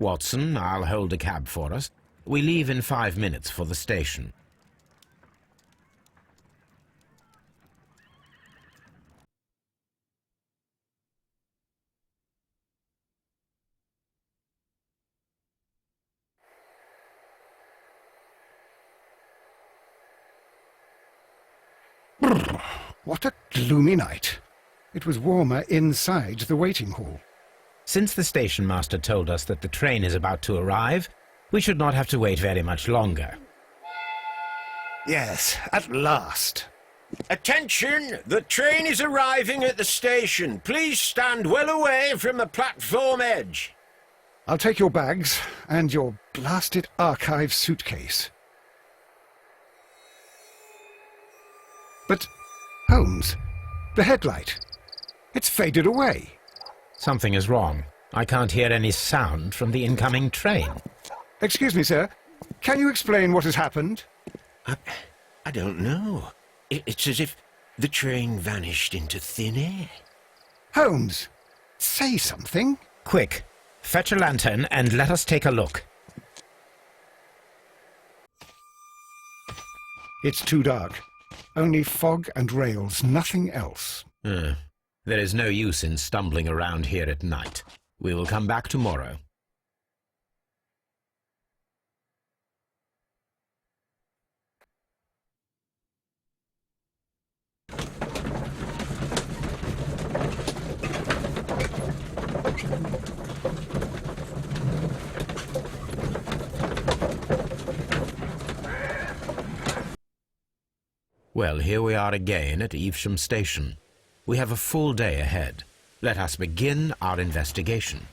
Watson, I'll hold a cab for us. We leave in 5 minutes for the station. What a gloomy night. It was warmer inside the waiting hall. Since the station master told us that the train is about to arrive, we should not have to wait very much longer. Yes, at last. Attention! The train is arriving at the station. Please stand well away from the platform edge. I'll take your bags and your blasted archive suitcase. But, Holmes, the headlight, it's faded away. Something is wrong. I can't hear any sound from the incoming train. Excuse me, sir. Can you explain what has happened? I don't know. It's as if the train vanished into thin air. Holmes, say something. Quick, fetch a lantern and let us take a look. It's too dark. Only fog and rails, nothing else. There is no use in stumbling around here at night. We will come back tomorrow. Well, here we are again at Evesham Station. We have a full day ahead. Let us begin our investigation.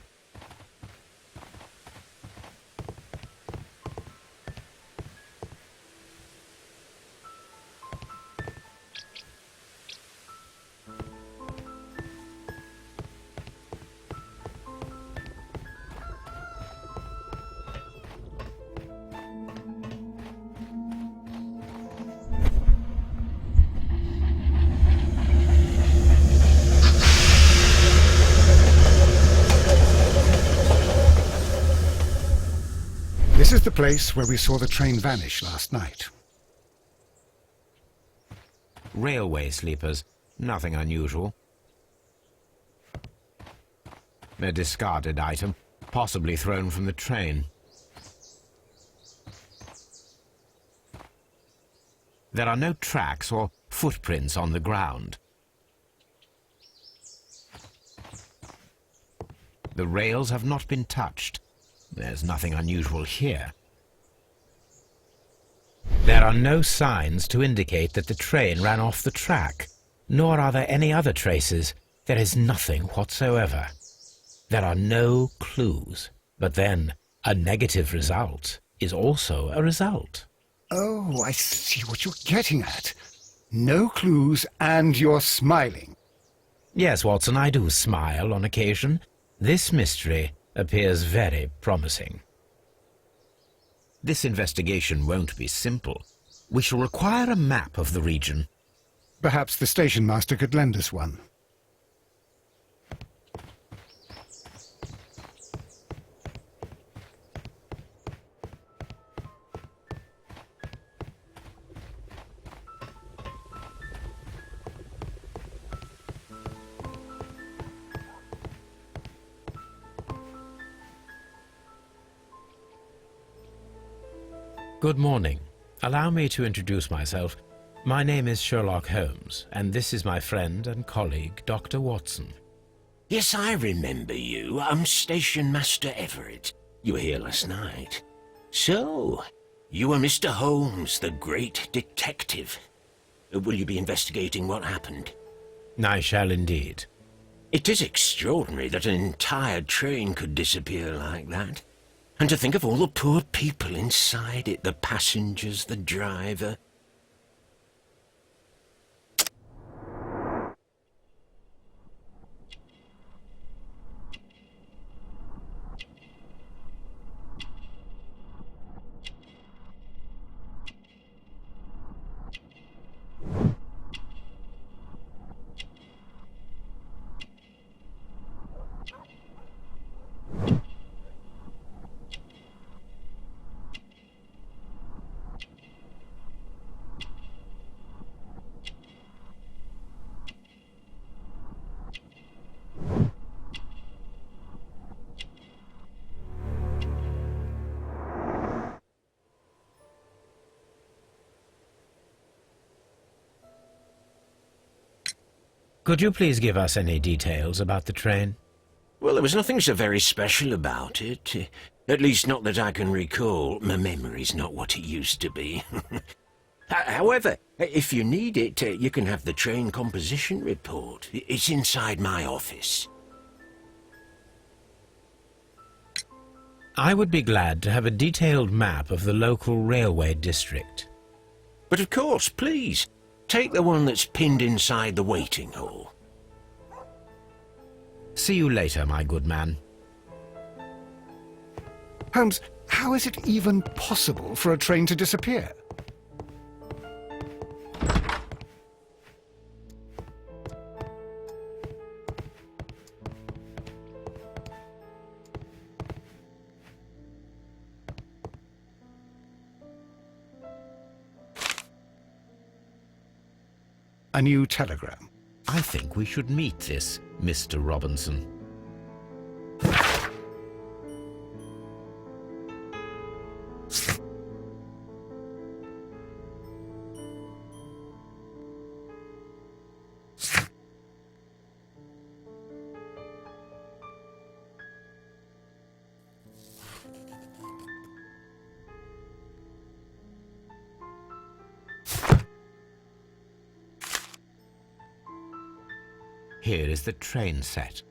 This is the place where we saw the train vanish last night. Railway sleepers. Nothing unusual. A discarded item, possibly thrown from the train. There are no tracks or footprints on the ground. The rails have not been touched. There's nothing unusual here. There are no signs to indicate that the train ran off the track, nor are there any other traces. There is nothing whatsoever. There are no clues. But then, a negative result is also a result. Oh, I see what you're getting at. No clues and you're smiling. Yes, Watson, I do smile on occasion. This mystery appears very promising. This investigation won't be simple. We shall require a map of the region. Perhaps the station master could lend us one. Good morning. Allow me to introduce myself. My name is Sherlock Holmes, and this is my friend and colleague, Dr. Watson. Yes, I remember you. I'm Station Master Everett. You were here last night. So, you were Mr. Holmes, the great detective. Will you be investigating what happened? I shall indeed. It is extraordinary that an entire train could disappear like that. And to think of all the poor people inside it, the passengers, the driver. Could you please give us any details about the train? Well, there was nothing so very special about it. At least not that I can recall. My memory's not what it used to be. However, if you need it, you can have the train composition report. It's inside my office. I would be glad to have a detailed map of the local railway district. But of course, please, take the one that's pinned inside the waiting hall. See you later, my good man. Holmes, how is it even possible for a train to disappear? A new telegram. I think we should meet this Mr. Robinson. Here is the train set.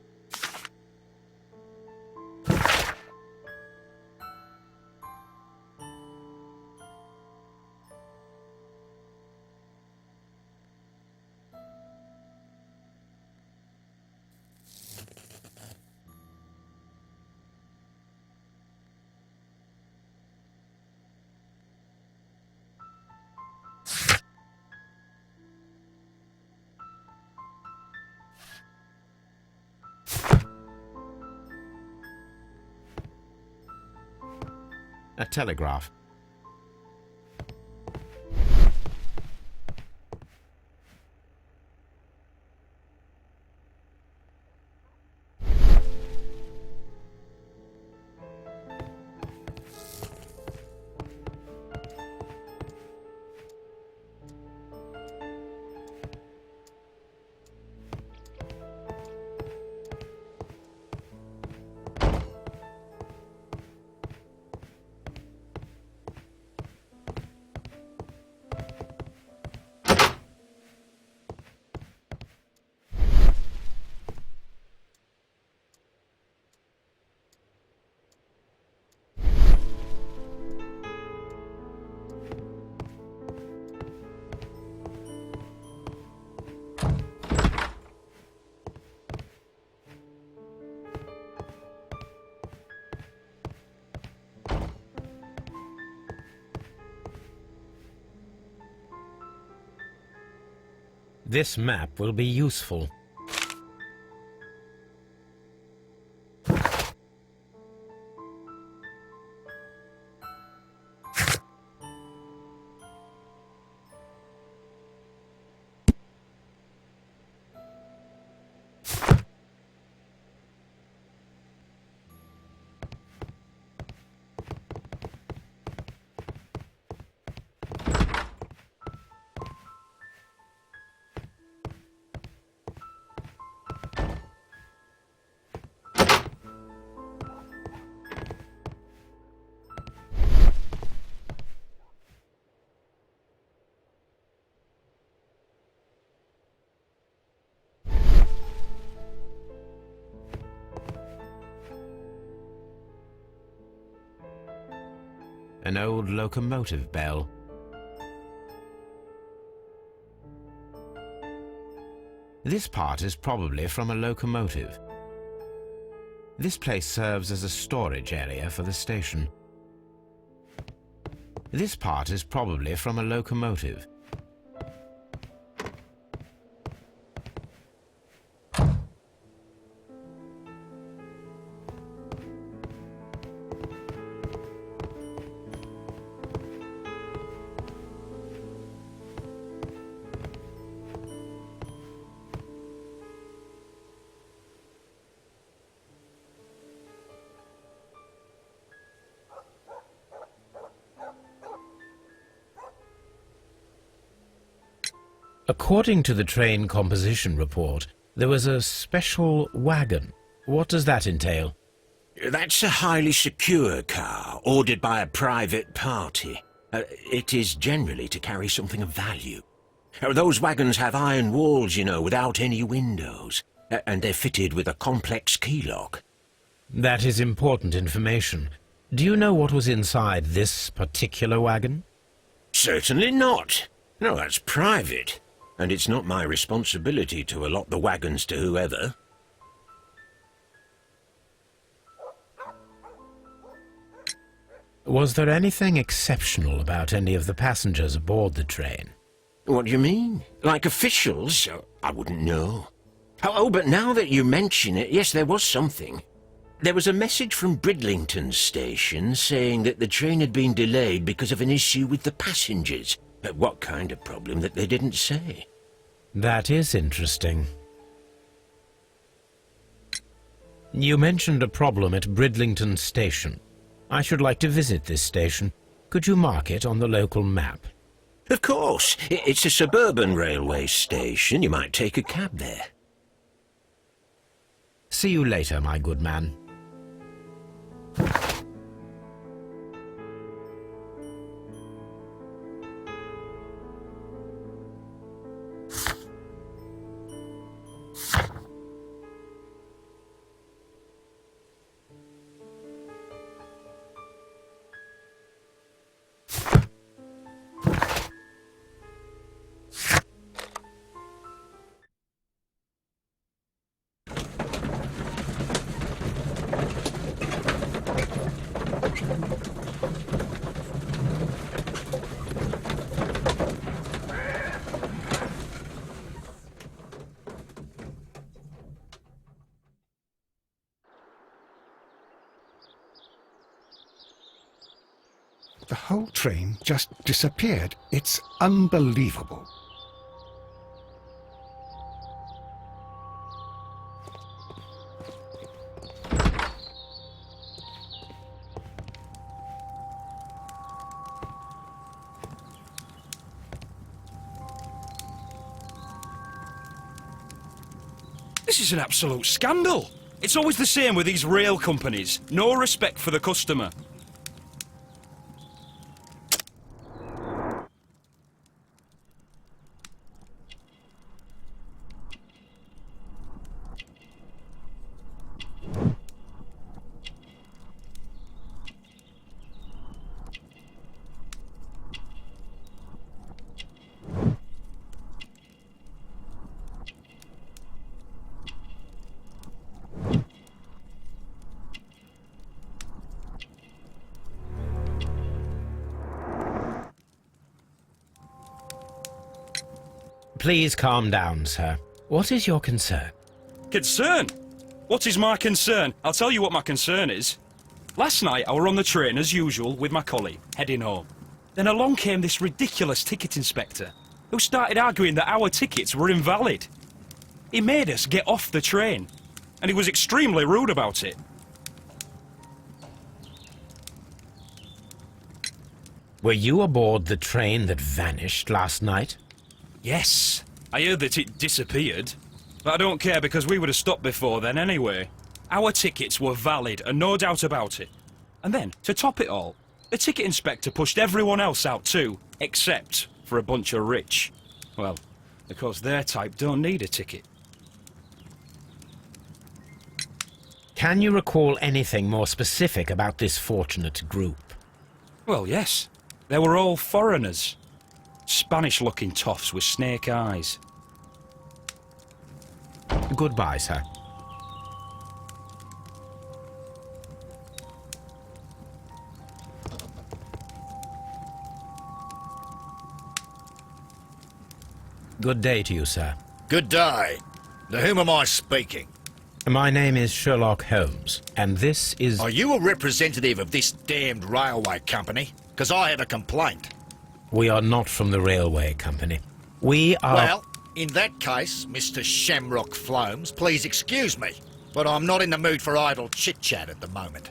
A telegraph. This map will be useful. An old locomotive bell. This part is probably from a locomotive. This place serves as a storage area for the station. This part is probably from a locomotive. According to the train composition report, there was a special wagon. What does that entail? That's a highly secure car, ordered by a private party. It is generally to carry something of value. Those wagons have iron walls, you know, without any windows, and they're fitted with a complex key lock. That is important information. Do you know what was inside this particular wagon? Certainly not. No, that's private, and it's not my responsibility to allot the wagons to whoever. Was there anything exceptional about any of the passengers aboard the train? What do you mean? Like officials? I wouldn't know. Oh, but now that you mention it, yes, there was something. There was a message from Bridlington station saying that the train had been delayed because of an issue with the passengers. What kind of problem that they didn't say? That is interesting. You mentioned a problem at Bridlington station. I should like to visit this station. Could you mark it on the local map? Of course. It's a suburban railway station. You might take a cab there. See you later, my good man. The whole train just disappeared. It's unbelievable. This is an absolute scandal. It's always the same with these rail companies. No respect for the customer. Please calm down, sir. What is your concern? Concern? What is my concern? I'll tell you what my concern is. Last night I were on the train as usual with my colleague, heading home. Then along came this ridiculous ticket inspector, who started arguing that our tickets were invalid. He made us get off the train, and he was extremely rude about it. Were you aboard the train that vanished last night? Yes, I heard that it disappeared. But I don't care because we would have stopped before then anyway. Our tickets were valid and no doubt about it. And then, to top it all, the ticket inspector pushed everyone else out too, except for a bunch of rich. Well, because their type don't need a ticket. Can you recall anything more specific about this fortunate group? Well, yes. They were all foreigners. Spanish-looking toffs with snake eyes. Goodbye, sir. Good day to you, sir. Good day. To whom am I speaking? My name is Sherlock Holmes, and this is... Are you a representative of this damned railway company? Because I have a complaint. We are not from the railway company. We are... Well, in that case, Mr. Shamrock Flomes, please excuse me, but I'm not in the mood for idle chit-chat at the moment.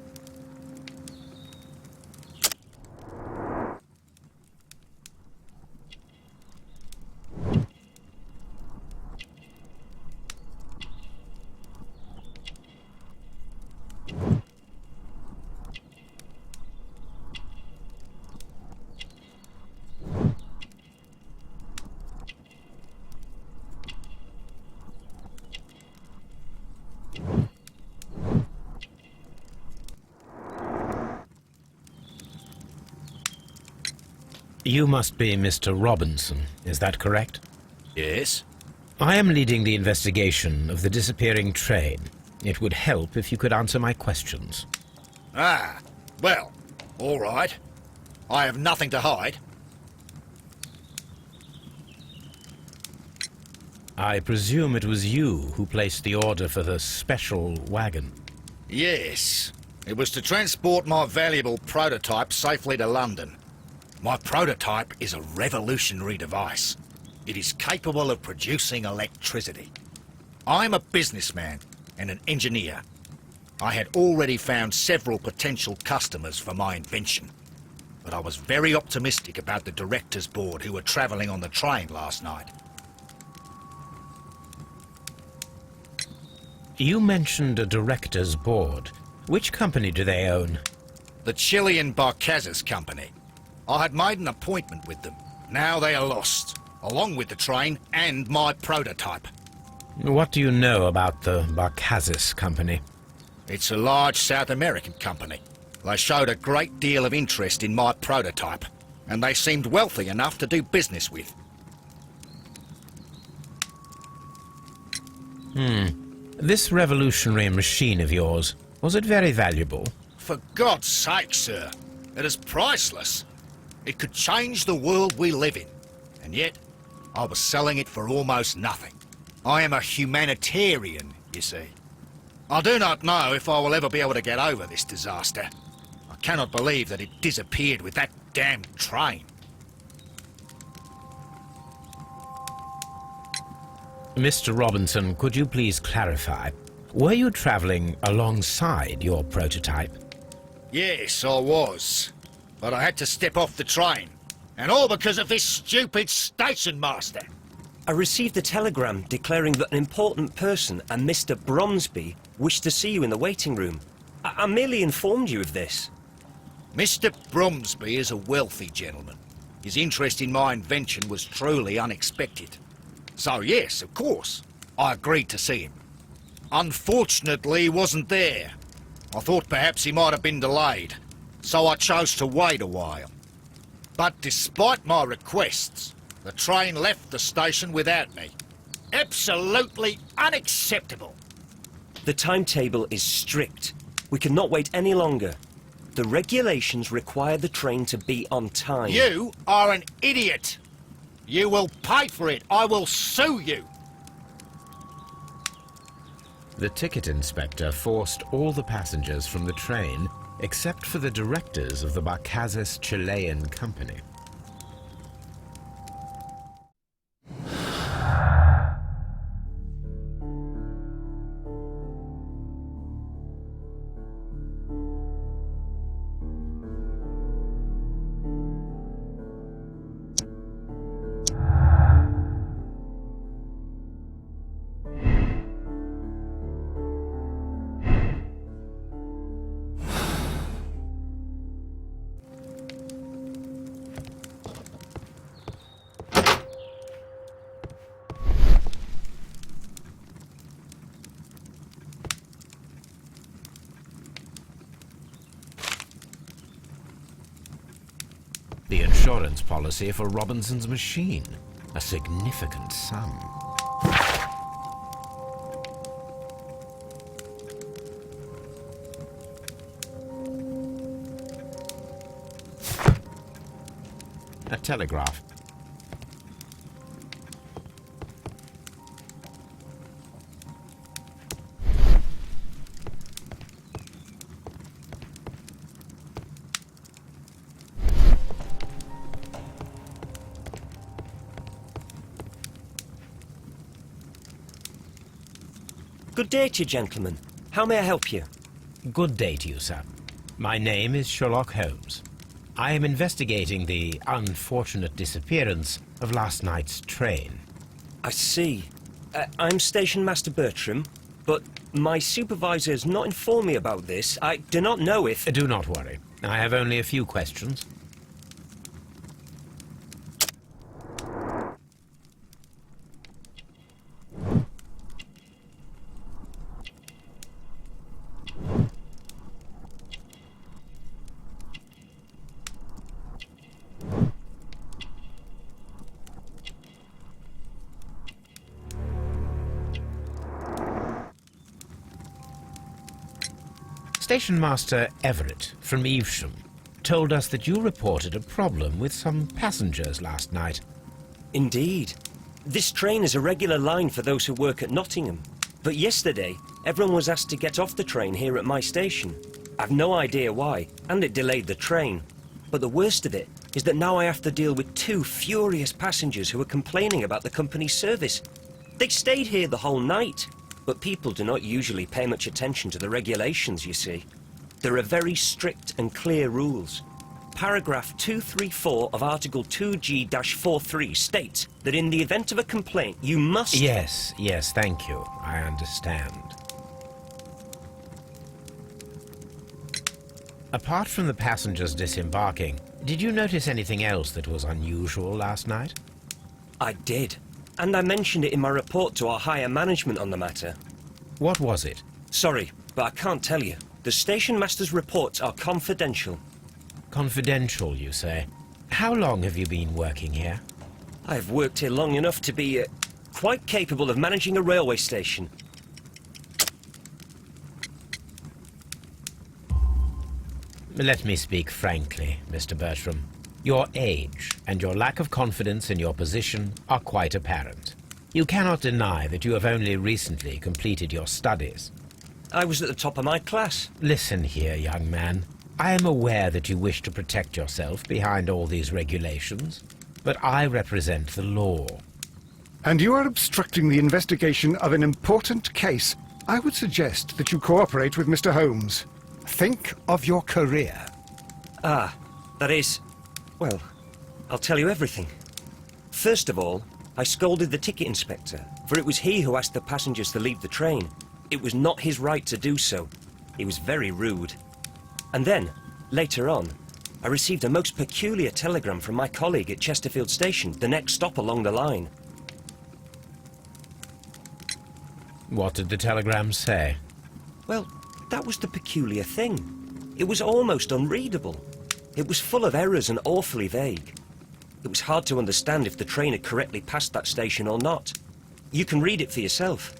You must be Mr. Robinson, is that correct? Yes? I am leading the investigation of the disappearing train. It would help if you could answer my questions. Ah, well, all right. I have nothing to hide. I presume it was you who placed the order for the special wagon. Yes. It was to transport my valuable prototype safely to London. My prototype is a revolutionary device. It is capable of producing electricity. I'm a businessman and an engineer. I had already found several potential customers for my invention. But I was very optimistic about the directors' board who were travelling on the train last night. You mentioned a director's board. Which company do they own? The Chilean Barcazas Company. I had made an appointment with them. Now they are lost, along with the train and my prototype. What do you know about the Barcazas Company? It's a large South American company. They showed a great deal of interest in my prototype, and they seemed wealthy enough to do business with. This revolutionary machine of yours, was it very valuable? For God's sake, sir, it is priceless. It could change the world we live in, and yet I was selling it for almost nothing. I am a humanitarian, you see. I do not know if I will ever be able to get over this disaster. I cannot believe that it disappeared with that damned train. Mr. Robinson, could you please clarify? Were you traveling alongside your prototype? Yes, I was. But I had to step off the train. And all because of this stupid station master. I received a telegram declaring that an important person and Mr. Bromsby wished to see you in the waiting room. I merely informed you of this. Mr. Bromsby is a wealthy gentleman. His interest in my invention was truly unexpected. So yes, of course, I agreed to see him. Unfortunately, he wasn't there. I thought perhaps he might have been delayed, so I chose to wait a while. But despite my requests, the train left the station without me. Absolutely unacceptable. The timetable is strict. We cannot wait any longer. The regulations require the train to be on time. You are an idiot. You will pay for it. I will sue you. The ticket inspector forced all the passengers from the train except for the directors of the Barcazas Chilean Company. The insurance policy for Robinson's machine, a significant sum. A telegraph. Good day to you, gentlemen. How may I help you? Good day to you, sir. My name is Sherlock Holmes. I am investigating the unfortunate disappearance of last night's train. I see. I'm Station Master Bertram, but my supervisor has not informed me about this. I do not know if... Do not worry. I have only a few questions. Station Master Everett from Evesham told us that you reported a problem with some passengers last night. Indeed. This train is a regular line for those who work at Nottingham. But yesterday, everyone was asked to get off the train here at my station. I've no idea why, and it delayed the train. But the worst of it is that now I have to deal with 2 furious passengers who are complaining about the company's service. They stayed here the whole night, but people do not usually pay much attention to the regulations, you see. There are very strict and clear rules. Paragraph 234 of Article 2G-43 states that in the event of a complaint, you must... Yes, thank you. I understand. Apart from the passengers disembarking, did you notice anything else that was unusual last night? I did. And I mentioned it in my report to our higher management on the matter. What was it? Sorry, but I can't tell you. The station master's reports are confidential. Confidential, you say? How long have you been working here? I have worked here long enough to be quite capable of managing a railway station. Let me speak frankly, Mr. Bertram. Your age and your lack of confidence in your position are quite apparent. You cannot deny that you have only recently completed your studies. I was at the top of my class. Listen here, young man. I am aware that you wish to protect yourself behind all these regulations, but I represent the law. And you are obstructing the investigation of an important case. I would suggest that you cooperate with Mr. Holmes. Think of your career. Ah, that is... Well, I'll tell you everything. First of all, I scolded the ticket inspector, for it was he who asked the passengers to leave the train. It was not his right to do so. He was very rude. And then, later on, I received a most peculiar telegram from my colleague at Chesterfield Station, the next stop along the line. What did the telegram say? Well, that was the peculiar thing. It was almost unreadable. It was full of errors and awfully vague. It was hard to understand if the train had correctly passed that station or not. You can read it for yourself.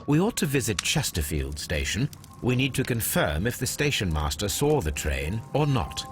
We ought to visit Chesterfield Station. We need to confirm if the station master saw the train or not.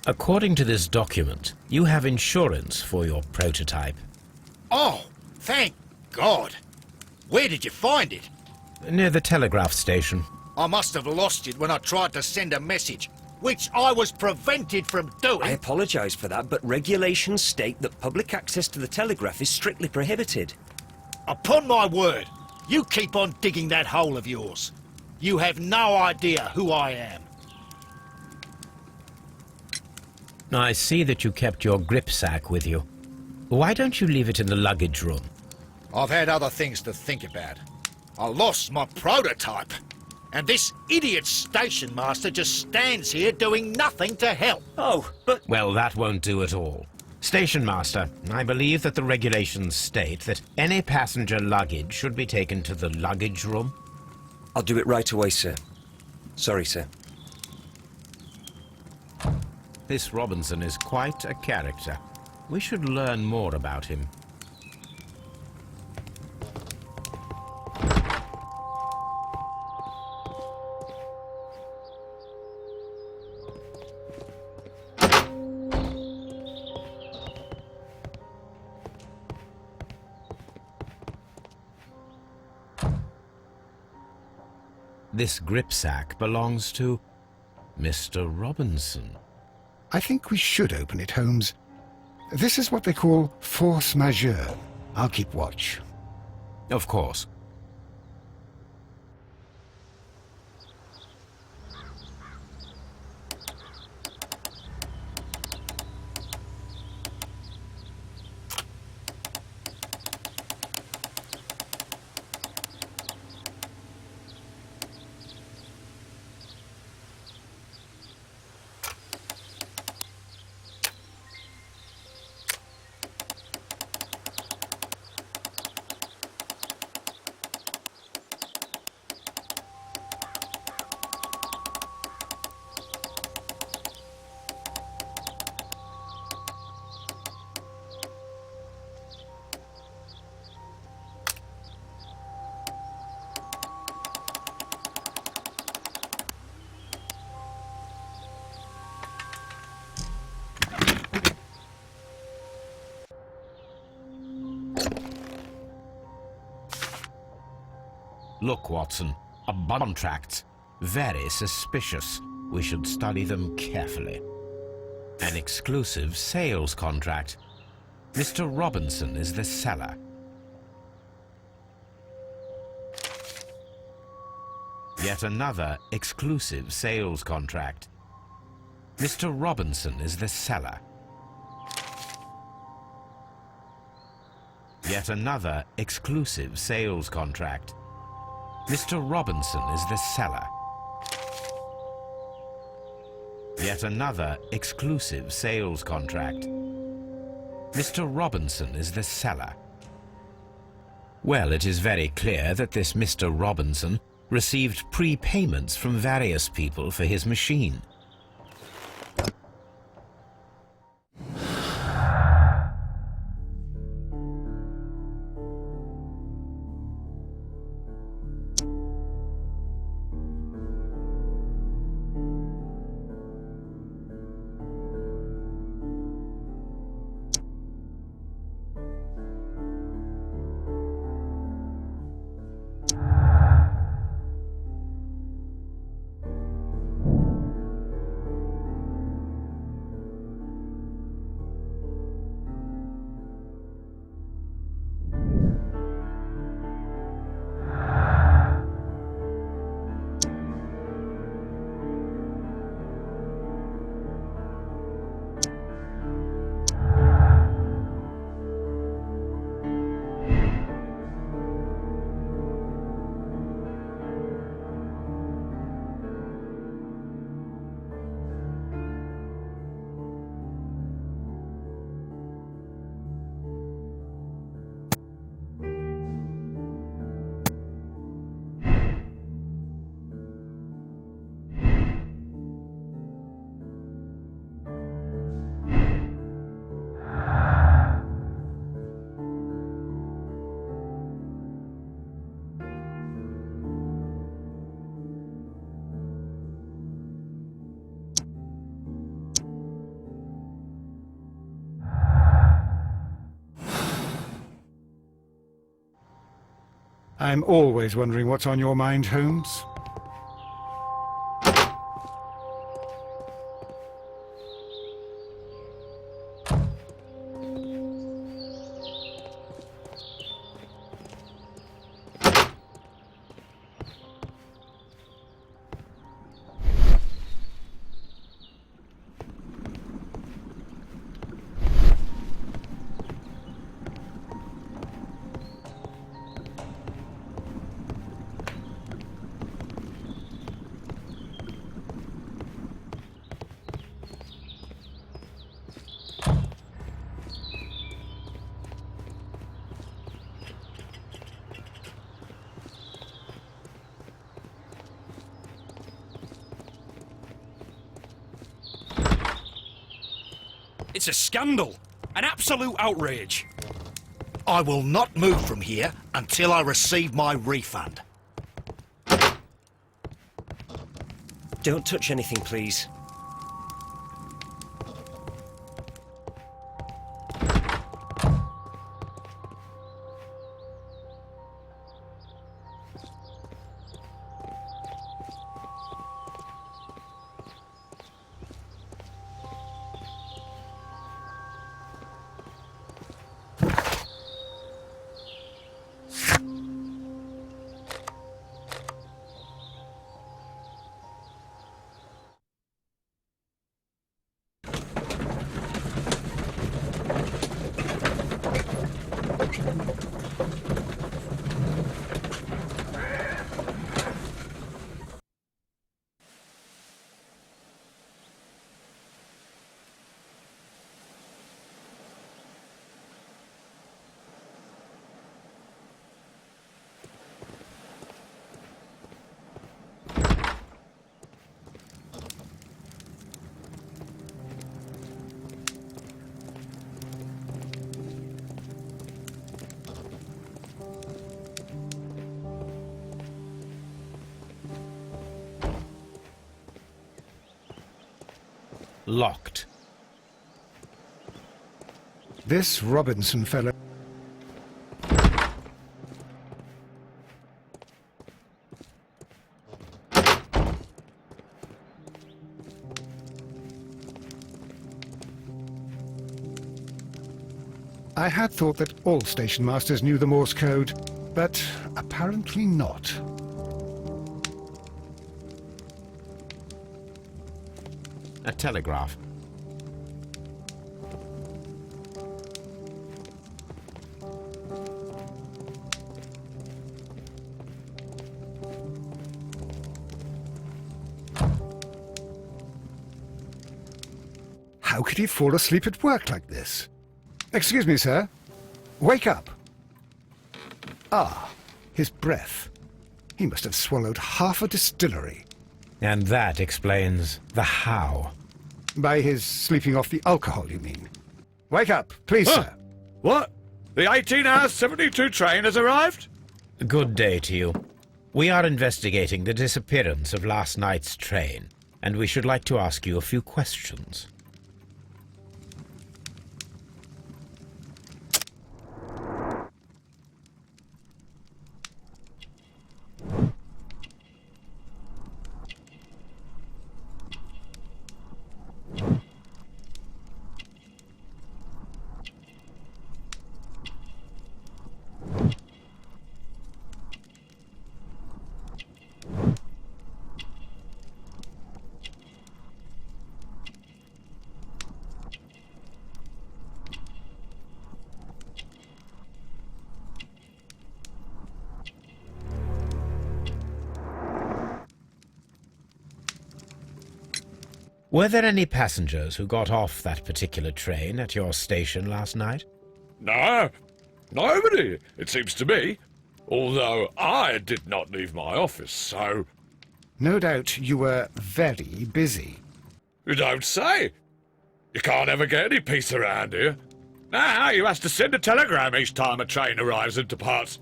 According to this document, you have insurance for your prototype. Oh, thank God. Where did you find it? Near the telegraph station. I must have lost it when I tried to send a message, which I was prevented from doing. I apologise for that, but regulations state that public access to the telegraph is strictly prohibited. Upon my word, you keep on digging that hole of yours. You have no idea who I am. I see that you kept your gripsack with you. Why don't you leave it in the luggage room? I've had other things to think about. I lost my prototype. And this idiot station master just stands here doing nothing to help. Oh, but... Well, that won't do at all. Station master, I believe that the regulations state that any passenger luggage should be taken to the luggage room. I'll do it right away, sir. Sorry, sir. This Robinson is quite a character. We should learn more about him. This gripsack belongs to Mr. Robinson. I think we should open it, Holmes. This is what they call force majeure. I'll keep watch. Of course. Look, Watson, a contract. Very suspicious. We should study them carefully. An exclusive sales contract. Mr. Robinson is the seller. Yet another exclusive sales contract. Mr. Robinson is the seller. Yet another exclusive sales contract. Mr. Robinson is the seller. Yet another exclusive sales contract. Mr. Robinson is the seller. Well, it is very clear that this Mr. Robinson received prepayments from various people for his machine. I'm always wondering what's on your mind, Holmes. It's a scandal. An absolute outrage. I will not move from here until I receive my refund. Don't touch anything, please. Locked. This Robinson fellow... I had thought that all station masters knew the Morse code, but apparently not. A telegraph. How could he fall asleep at work like this? Excuse me, sir. Wake up. Ah, his breath. He must have swallowed half a distillery. And that explains the how. By his sleeping off the alcohol, you mean? Wake up, please, sir. What? The 18-hour 72 train has arrived? Good day to you. We are investigating the disappearance of last night's train, and we should like to ask you a few questions. Were there any passengers who got off that particular train at your station last night? No, nobody, it seems to me. Although I did not leave my office, so... No doubt you were very busy. You don't say. You can't ever get any peace around here. Now you have to send a telegram each time a train arrives and departs.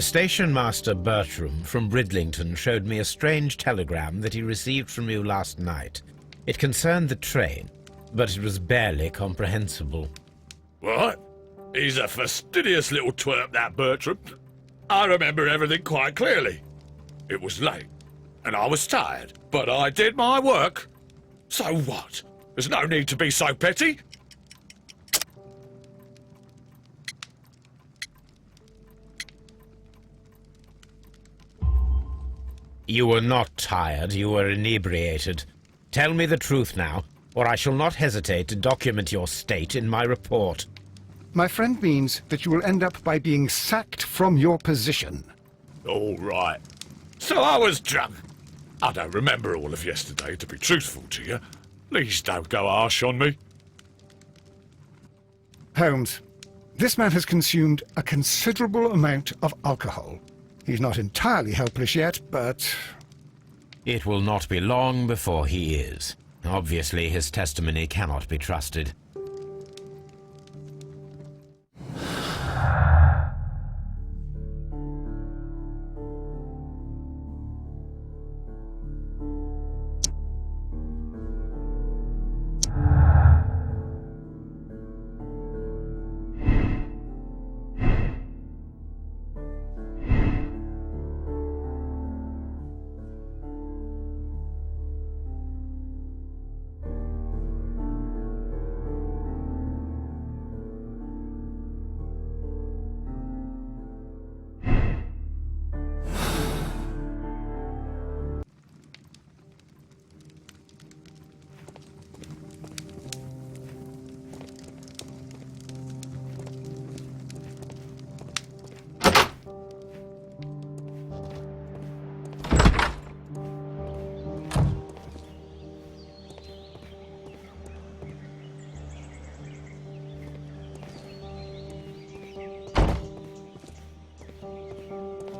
Station Master Bertram from Bridlington showed me a strange telegram that he received from you last night. It concerned the train, but it was barely comprehensible. What? He's a fastidious little twerp, that Bertram. I remember everything quite clearly. It was late, and I was tired, but I did my work. So what? There's no need to be so petty. You were not tired, you were inebriated. Tell me the truth now, or I shall not hesitate to document your state in my report. My friend means that you will end up by being sacked from your position. All right. So I was drunk. I don't remember all of yesterday, to be truthful to you. Please don't go harsh on me. Holmes, this man has consumed a considerable amount of alcohol. He's not entirely helpless yet, but... It will not be long before he is. Obviously, his testimony cannot be trusted.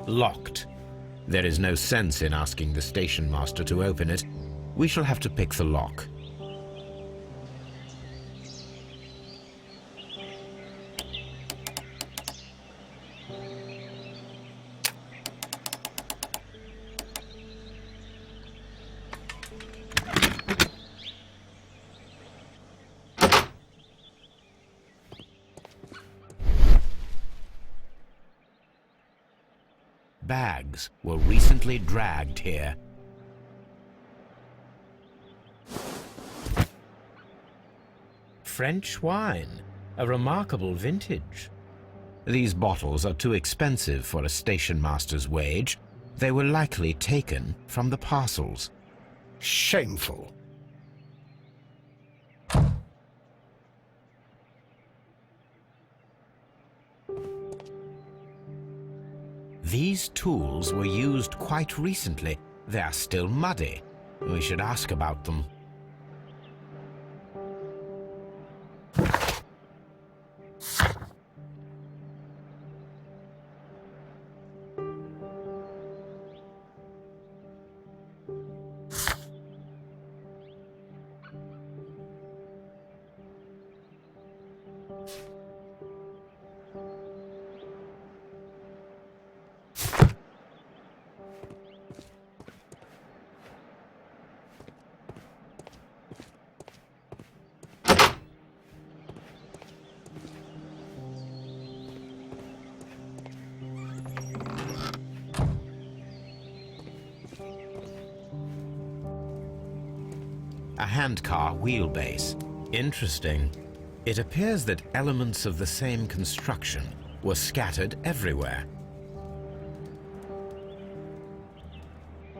Locked. There is no sense in asking the station master to open it. We shall have to pick the lock. bags were recently dragged here. French wine, a remarkable vintage. These bottles are too expensive for a station master's wage. They were likely taken from the parcels. Shameful. These tools were used quite recently. They are still muddy. We should ask about them. A handcar wheelbase. Interesting. It appears that elements of the same construction were scattered everywhere.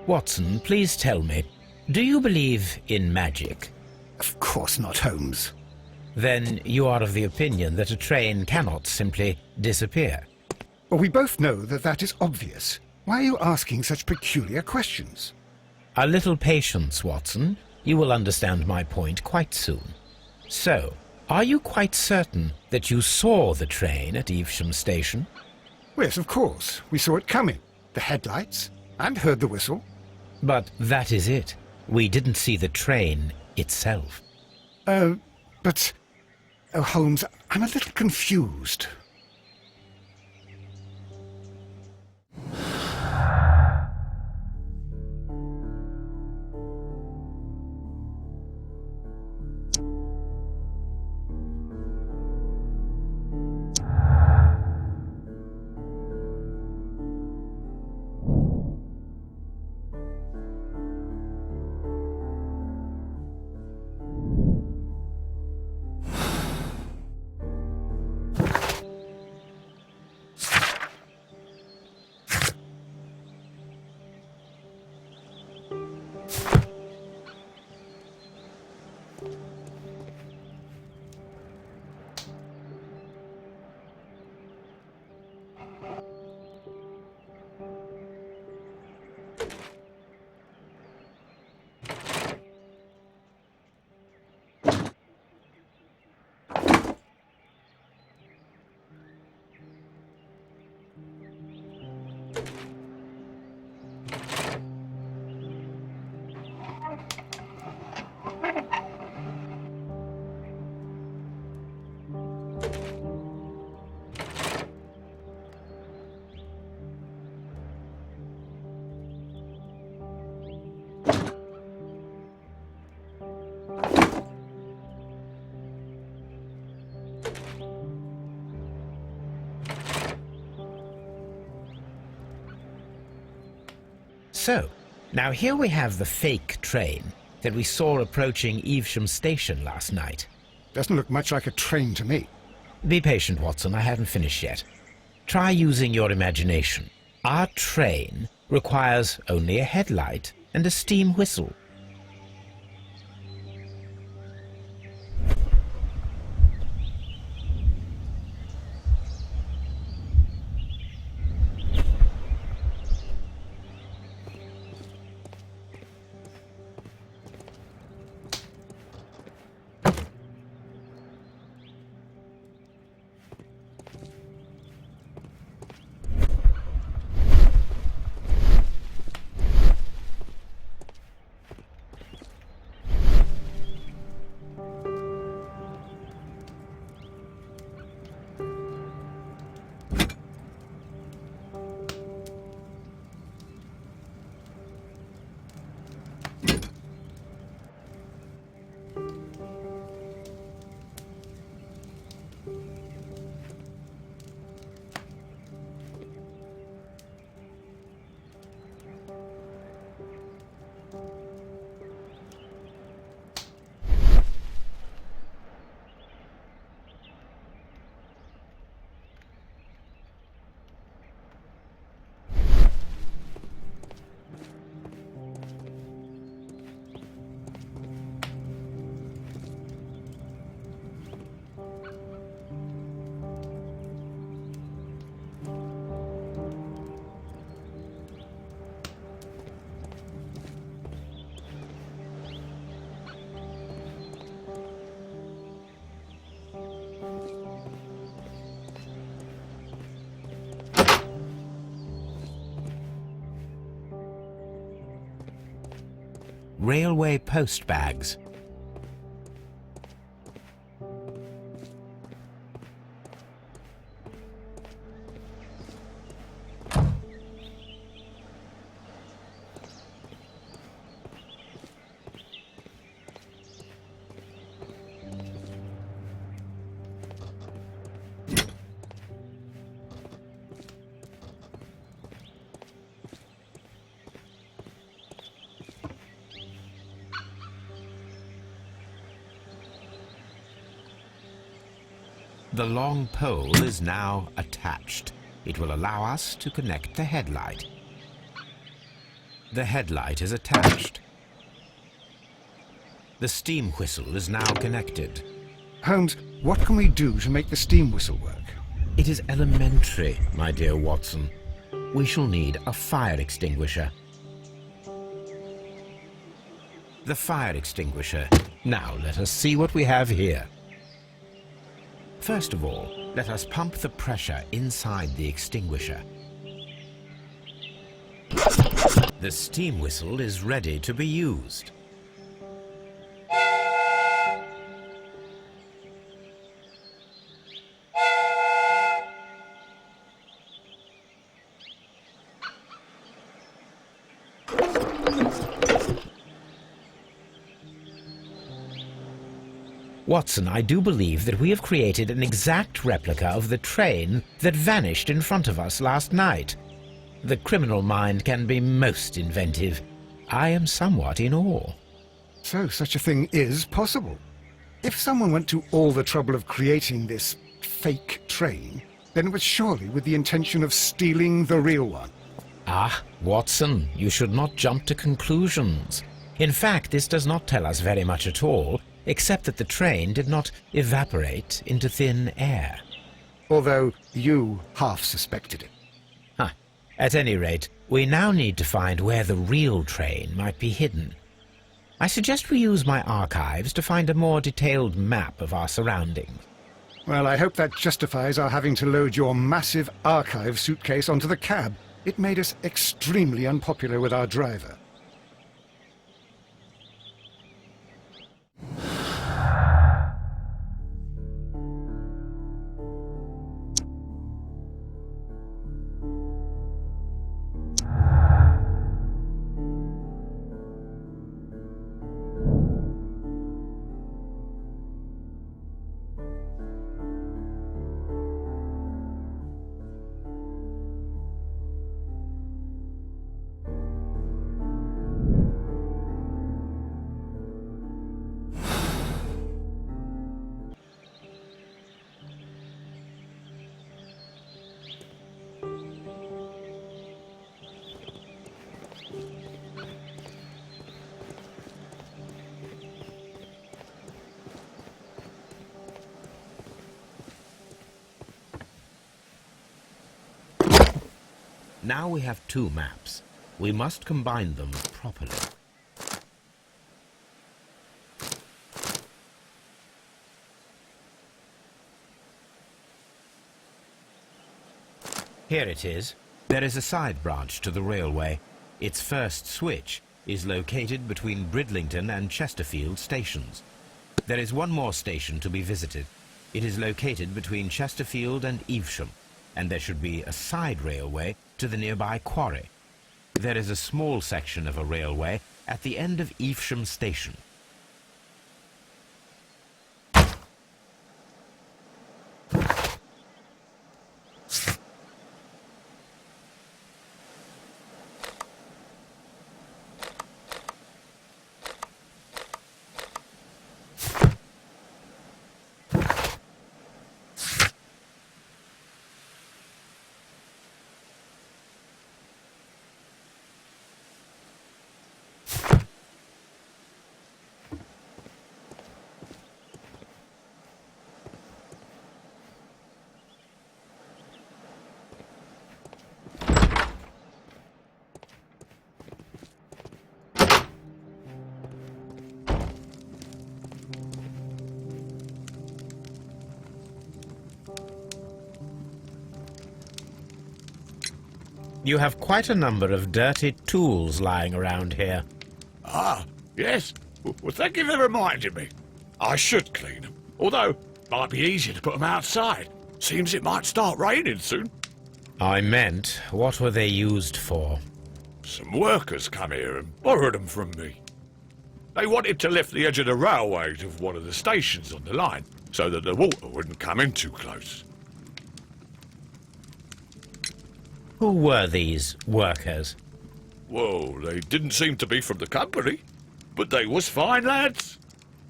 Watson, please tell me, do you believe in magic? Of course not, Holmes. Then you are of the opinion that a train cannot simply disappear. Well, we both know that that is obvious. Why are you asking such peculiar questions? A little patience, Watson. You will understand my point quite soon. So, are you quite certain that you saw the train at Evesham Station? Well, yes, of course. We saw it coming. The headlights, and heard the whistle. But that is it. We didn't see the train itself. But... Oh, Holmes, I'm a little confused. So, now here we have the fake train that we saw approaching Evesham Station last night. Doesn't look much like a train to me. Be patient, Watson, I haven't finished yet. Try using your imagination. Our train requires only a headlight and a steam whistle. railway post bags. The long pole is now attached. It will allow us to connect the headlight. The headlight is attached. The steam whistle is now connected. Holmes, what can we do to make the steam whistle work? It is elementary, my dear Watson. We shall need a fire extinguisher. The fire extinguisher. Now let us see what we have here. First of all, let us pump the pressure inside the extinguisher. The steam whistle is ready to be used. Watson, I do believe that we have created an exact replica of the train that vanished in front of us last night. The criminal mind can be most inventive. I am somewhat in awe. So such a thing is possible. If someone went to all the trouble of creating this fake train, then it was surely with the intention of stealing the real one. Ah, Watson, you should not jump to conclusions. In fact, this does not tell us very much at all, except that the train did not evaporate into thin air. Although you half suspected it. At any rate, we now need to find where the real train might be hidden. I suggest we use my archives to find a more detailed map of our surroundings. Well, I hope that justifies our having to load your massive archive suitcase onto the cab. It made us extremely unpopular with our driver. Now we have two maps. We must combine them properly. Here it is. There is a side branch to the railway. Its first switch is located between Bridlington and Chesterfield stations. There is one more station to be visited. It is located between Chesterfield and Evesham, and there should be a side railway to the nearby quarry. There is a small section of a railway at the end of Evesham station. You have quite a number of dirty tools lying around here. Ah, Yes? Well, thank you for reminding me. I should clean them. Although, it might be easier to put them outside. Seems it might start raining soon. I meant, what were they used for? Some workers come here and borrowed them from me. They wanted to lift the edge of the railway to one of the stations on the line, so that the water wouldn't come in too close. Who were these workers? Well, they didn't seem to be from the company, but they was fine lads.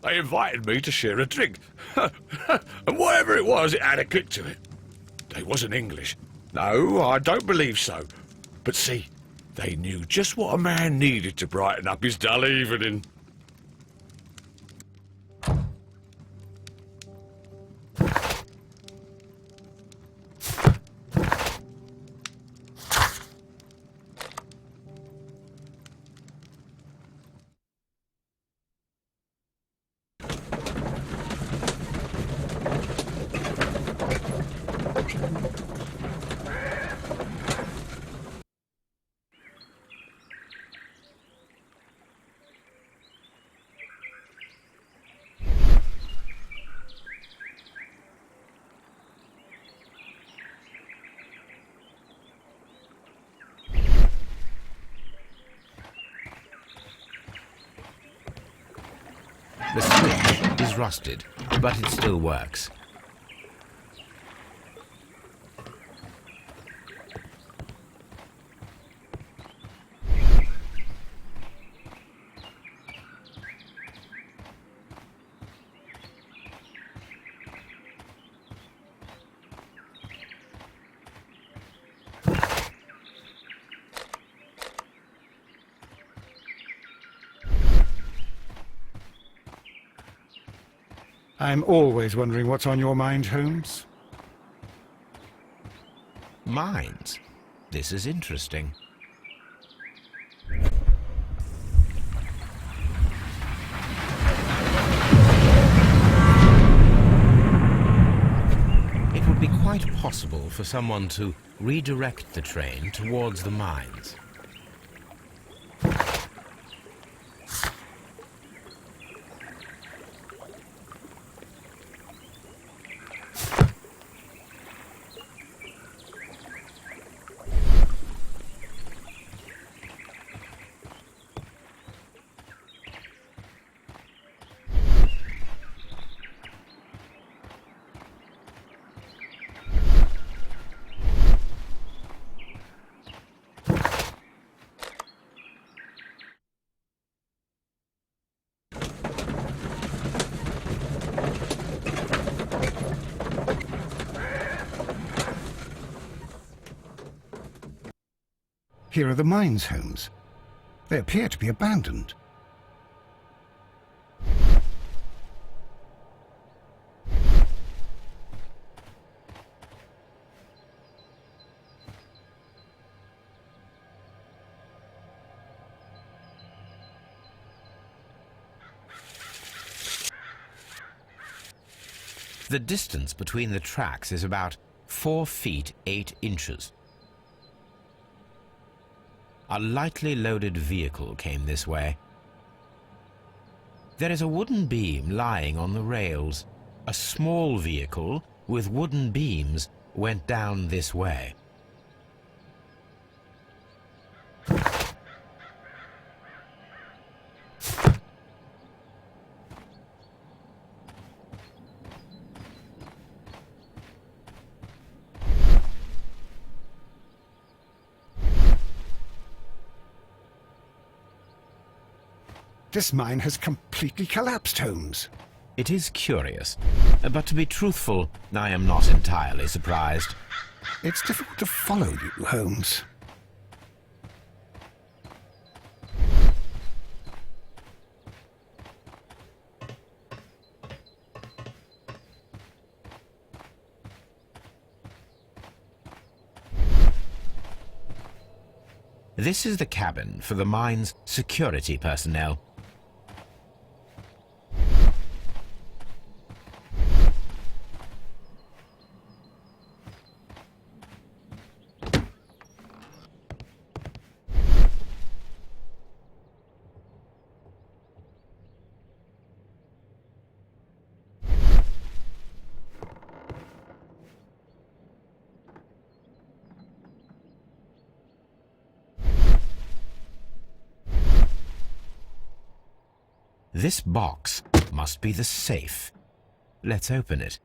They invited me to share a drink, and whatever it was, it had a kick to it. They wasn't English. No, I don't believe so. But see, they knew just what a man needed to brighten up his dull evening. The switch is rusted, but it still works. I'm always wondering what's on your mind, Holmes. Mines? This is interesting. It would be quite possible for someone to redirect the train towards the mines. Here are the mines, Holmes. They appear to be abandoned. The distance between the tracks is about 4 feet 8 inches. A lightly loaded vehicle came this way. There is a wooden beam lying on the rails. A small vehicle with wooden beams went down this way. This mine has completely collapsed, Holmes. It is curious, but to be truthful, I am not entirely surprised. It's difficult to follow you, Holmes. This is the cabin for the mine's security personnel. This box must be the safe. Let's open it.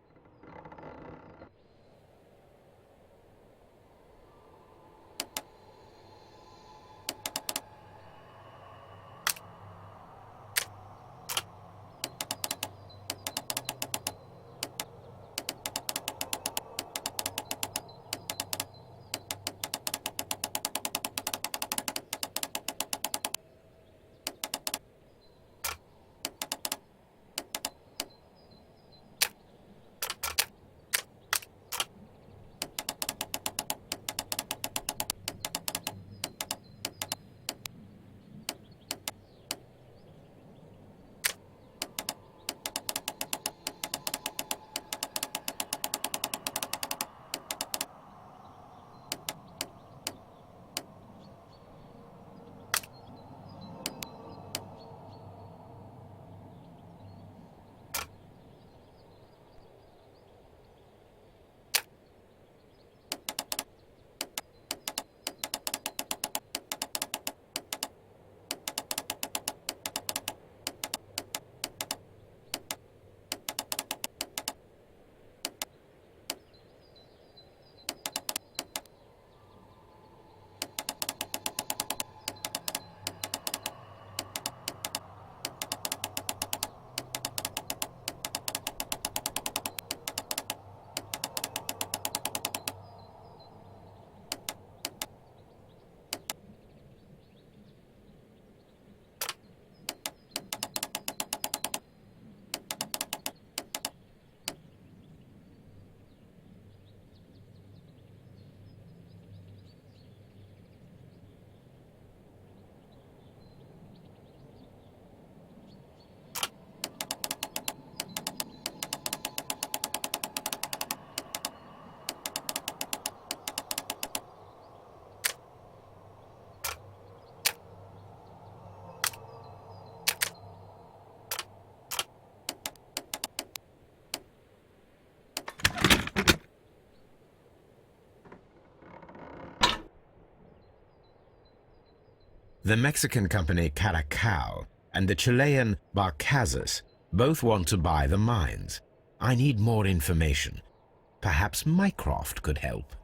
The Mexican company Caracal and the Chilean Barcazas both want to buy the mines. I need more information. Perhaps Mycroft could help.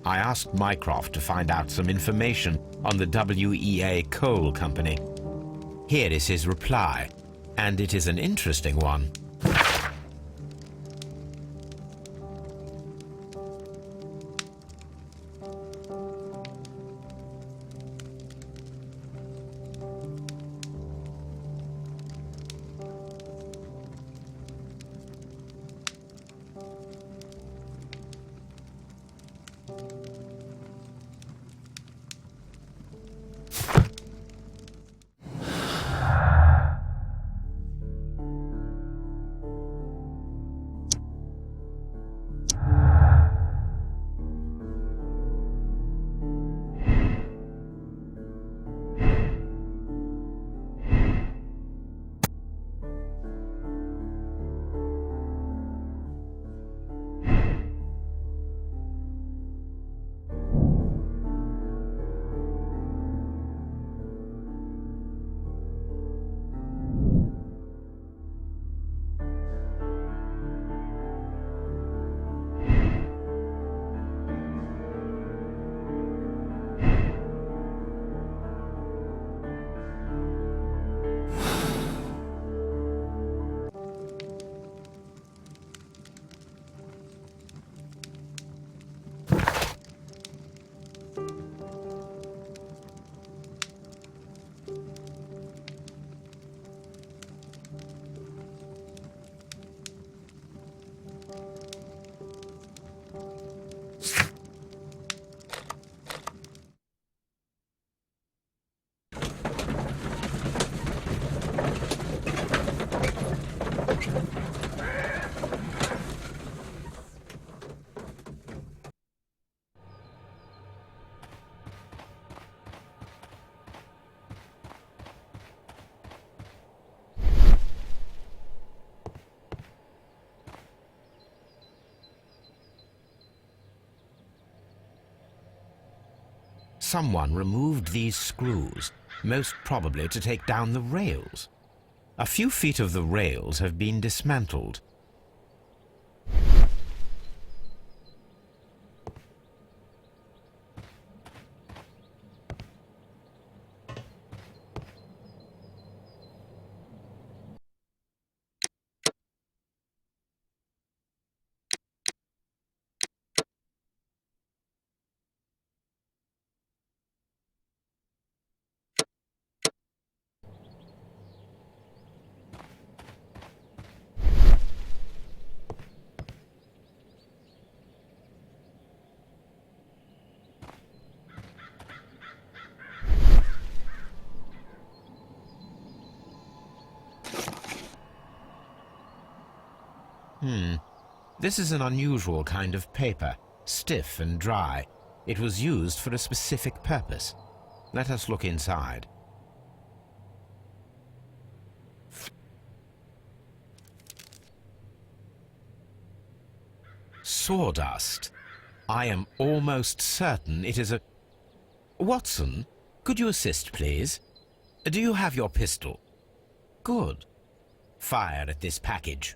I asked Mycroft to find out some information on the WEA Coal Company. Here is his reply, and it is an interesting one. Someone removed these screws, most probably to take down the rails. A few feet of the rails have been dismantled. This is an unusual kind of paper, stiff and dry. It was used for a specific purpose. Let us look inside. Sawdust. I am almost certain it is a... Watson, could you assist, please? Do you have your pistol? Good. Fire at this package.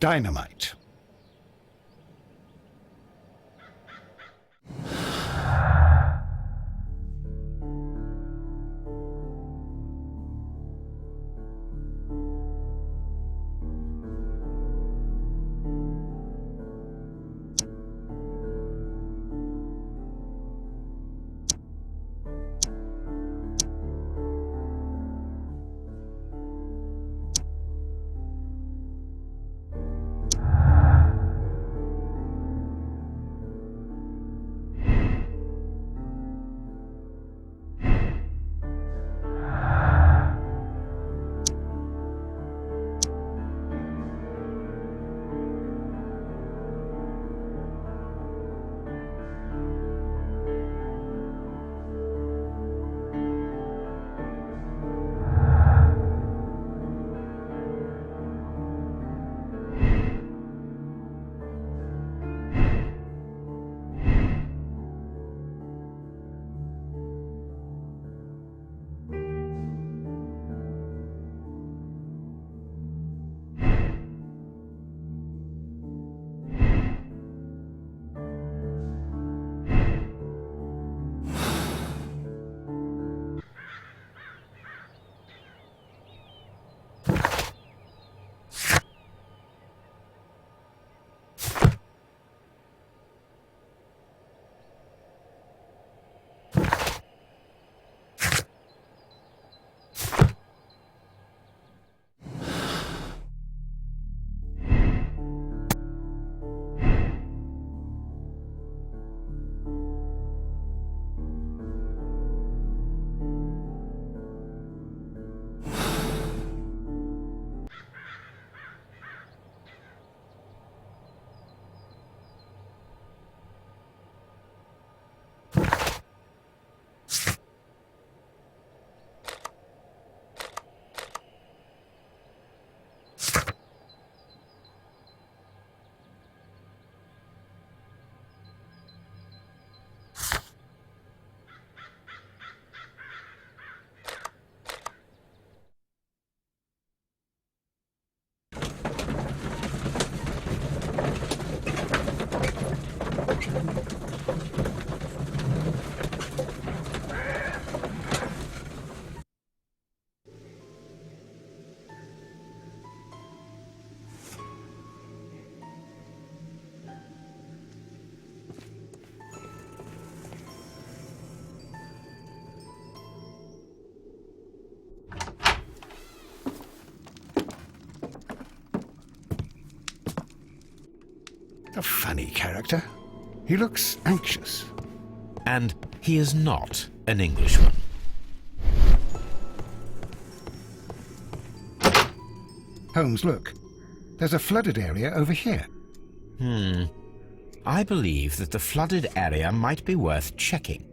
Dynamite. A funny character. He looks anxious. And he is not an Englishman. Holmes, look. There's a flooded area over here. I believe that the flooded area might be worth checking.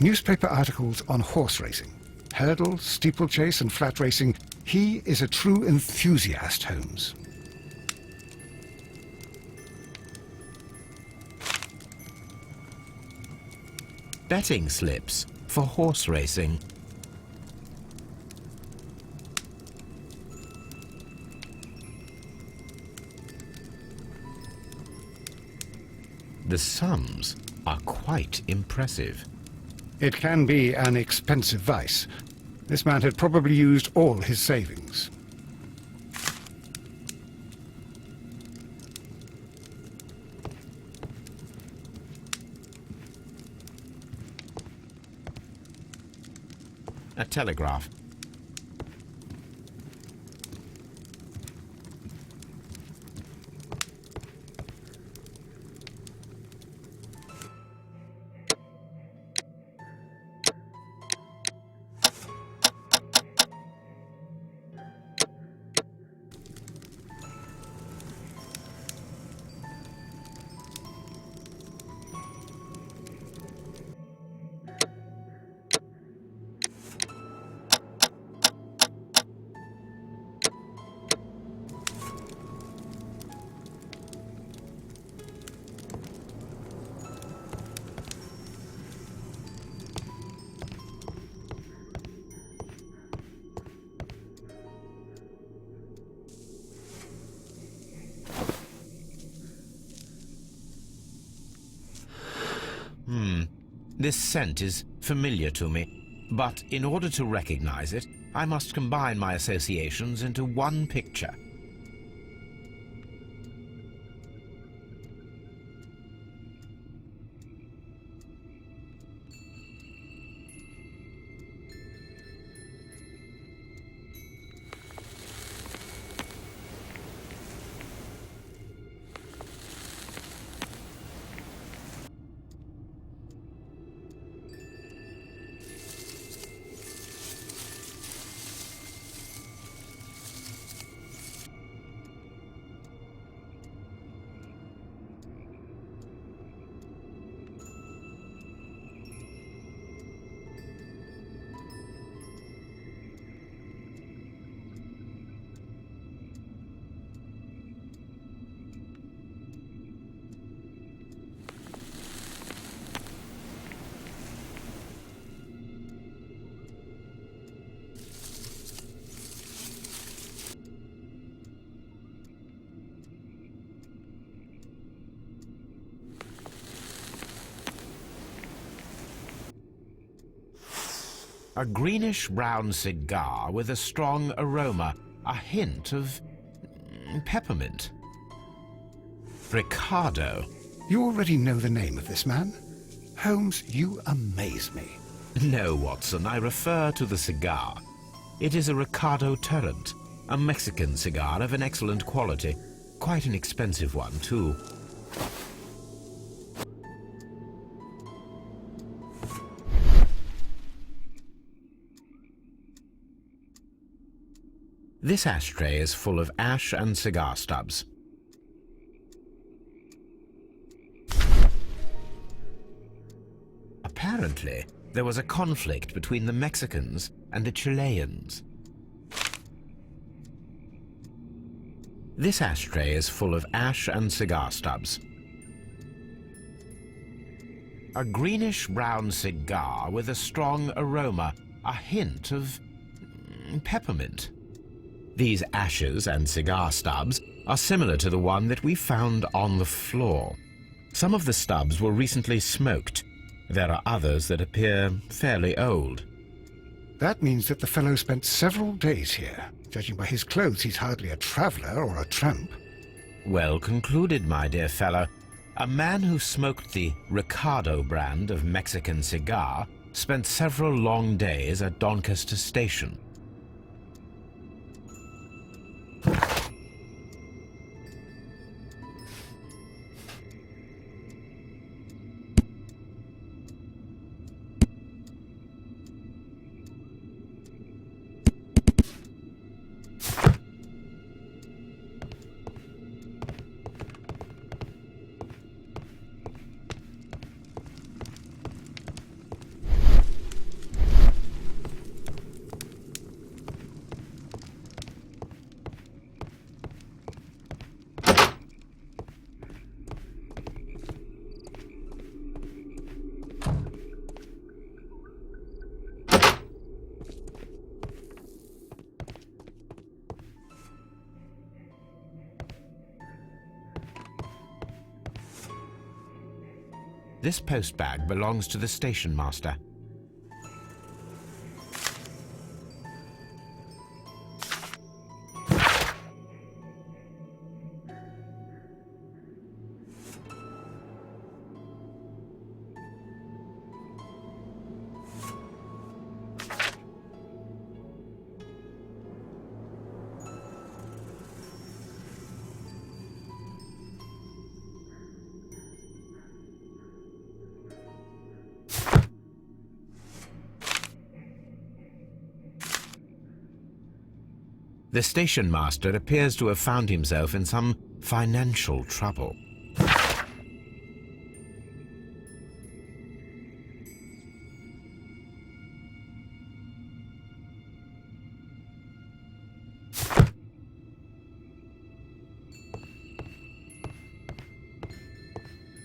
Newspaper articles on horse racing. Hurdle, steeplechase and flat racing. He is a true enthusiast, Holmes. Betting slips for horse racing. The sums are quite impressive. It can be an expensive vice. This man had probably used all his savings. A telegraph. This scent is familiar to me, but in order to recognize it, I must combine my associations into one picture. A greenish-brown cigar with a strong aroma, a hint of peppermint. Ricardo. You already know the name of this man? Holmes, you amaze me. No, Watson, I refer to the cigar. It is a Ricardo Turrent, a Mexican cigar of an excellent quality. Quite an expensive one, too. This ashtray is full of ash and cigar stubs. Apparently, there was a conflict between the Mexicans and the Chileans. This ashtray is full of ash and cigar stubs. A greenish-brown cigar with a strong aroma, a hint of peppermint. These ashes and cigar stubs are similar to the one that we found on the floor. Some of the stubs were recently smoked. There are others that appear fairly old. That means that the fellow spent several days here. Judging by his clothes, he's hardly a traveller or a tramp. Well concluded, my dear fellow. A man who smoked the Ricardo brand of Mexican cigar spent several long days at Doncaster Station. This postbag belongs to the station master. The station master appears to have found himself in some financial trouble.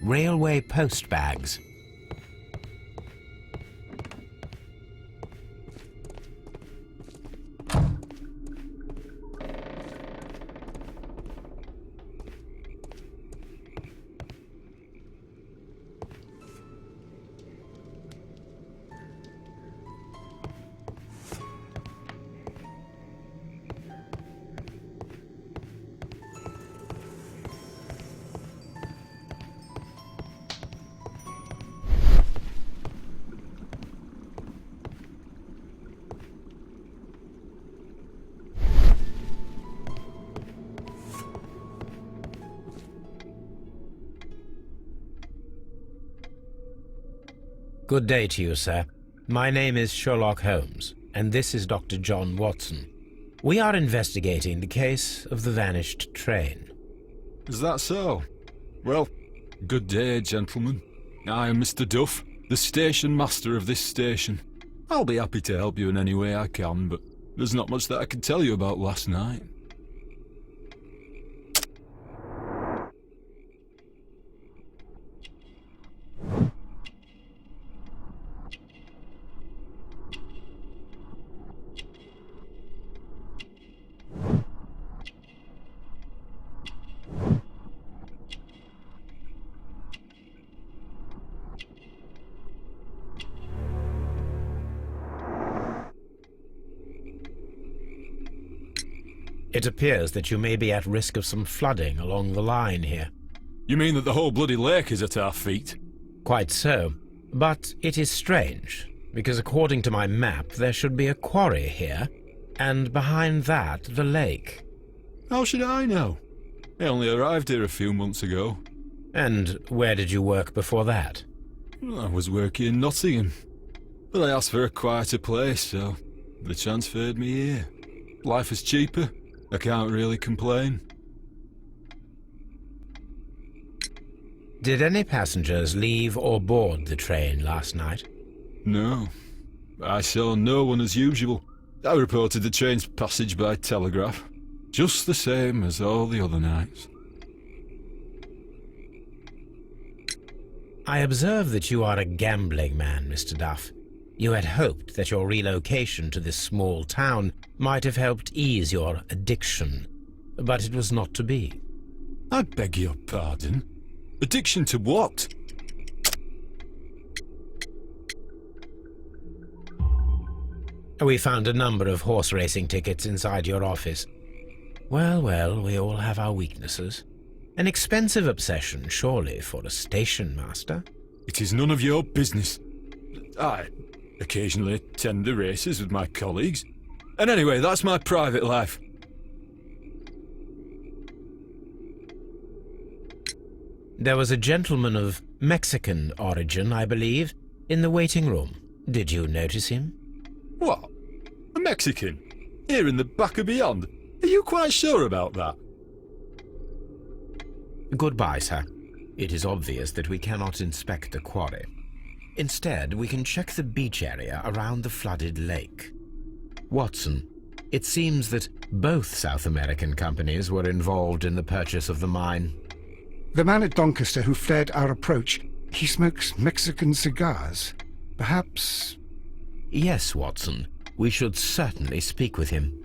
Railway post bags. Good day to you, sir. My name is Sherlock Holmes, and this is Dr. John Watson. We are investigating the case of the vanished train. Is that so? Well, good day, gentlemen. I am Mr. Duff, the station master of this station. I'll be happy to help you in any way I can, but there's not much that I can tell you about last night. It appears that you may be at risk of some flooding along the line here. You mean that the whole bloody lake is at our feet? Quite so. But it is strange, because according to my map, there should be a quarry here, and behind that, the lake. How should I know? I only arrived here a few months ago. And where did you work before that? I was working in Nottingham, but I asked for a quieter place, so they transferred me here. Life is cheaper. I can't really complain. Did any passengers leave or board the train last night? No. I saw no one as usual. I reported the train's passage by telegraph, just the same as all the other nights. I observe that you are a gambling man, Mr. Duff. You had hoped that your relocation to this small town might have helped ease your addiction, but it was not to be. I beg your pardon. Addiction to what? We found a number of horse racing tickets inside your office. Well, well, we all have our weaknesses. An expensive obsession, surely, for a station master. It is none of your business. I occasionally attend the races with my colleagues. And anyway, that's my private life. There was a gentleman of Mexican origin, I believe, in the waiting room. Did you notice him? What? A Mexican? Here in the back of beyond? Are you quite sure about that? Goodbye, sir. It is obvious that we cannot inspect the quarry. Instead, we can check the beach area around the flooded lake. Watson, it seems that both South American companies were involved in the purchase of the mine. The man at Doncaster who fled our approach, he smokes Mexican cigars. Perhaps... Yes, Watson. We should certainly speak with him.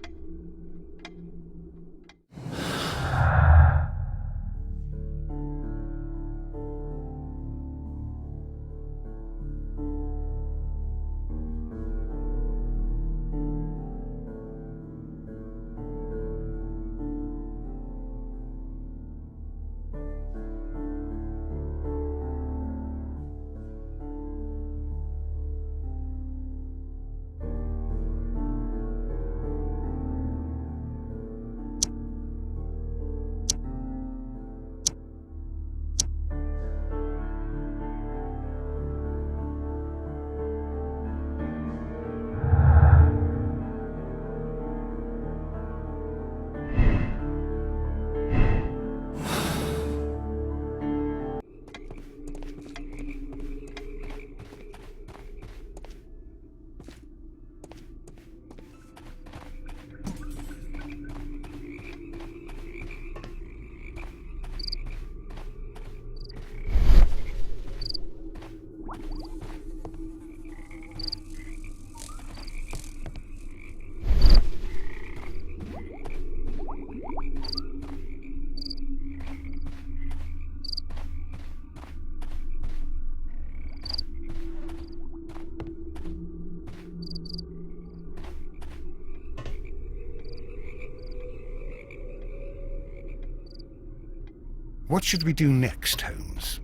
What should we do next, Holmes?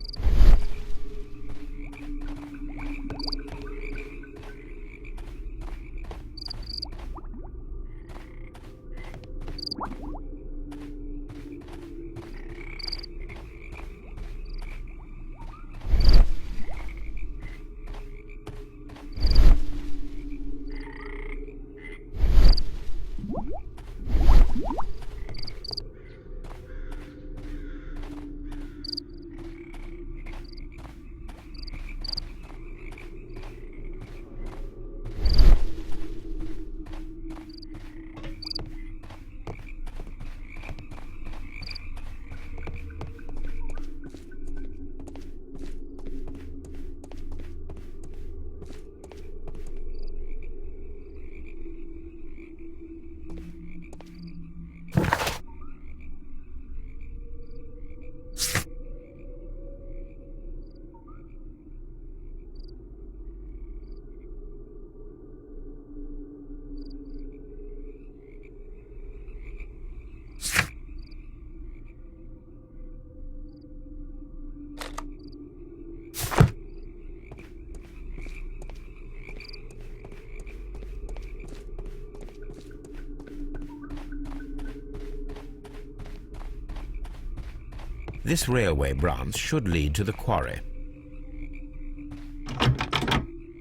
This railway branch should lead to the quarry.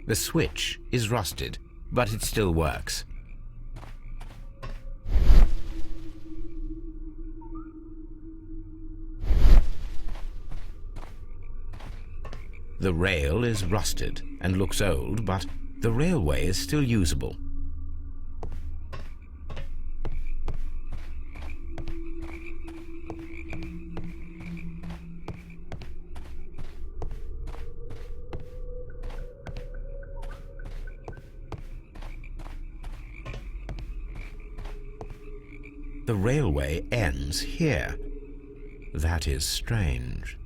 The switch is rusted, but it still works. The rail is rusted and looks old, but the railway is still usable. The railway ends here. That is strange.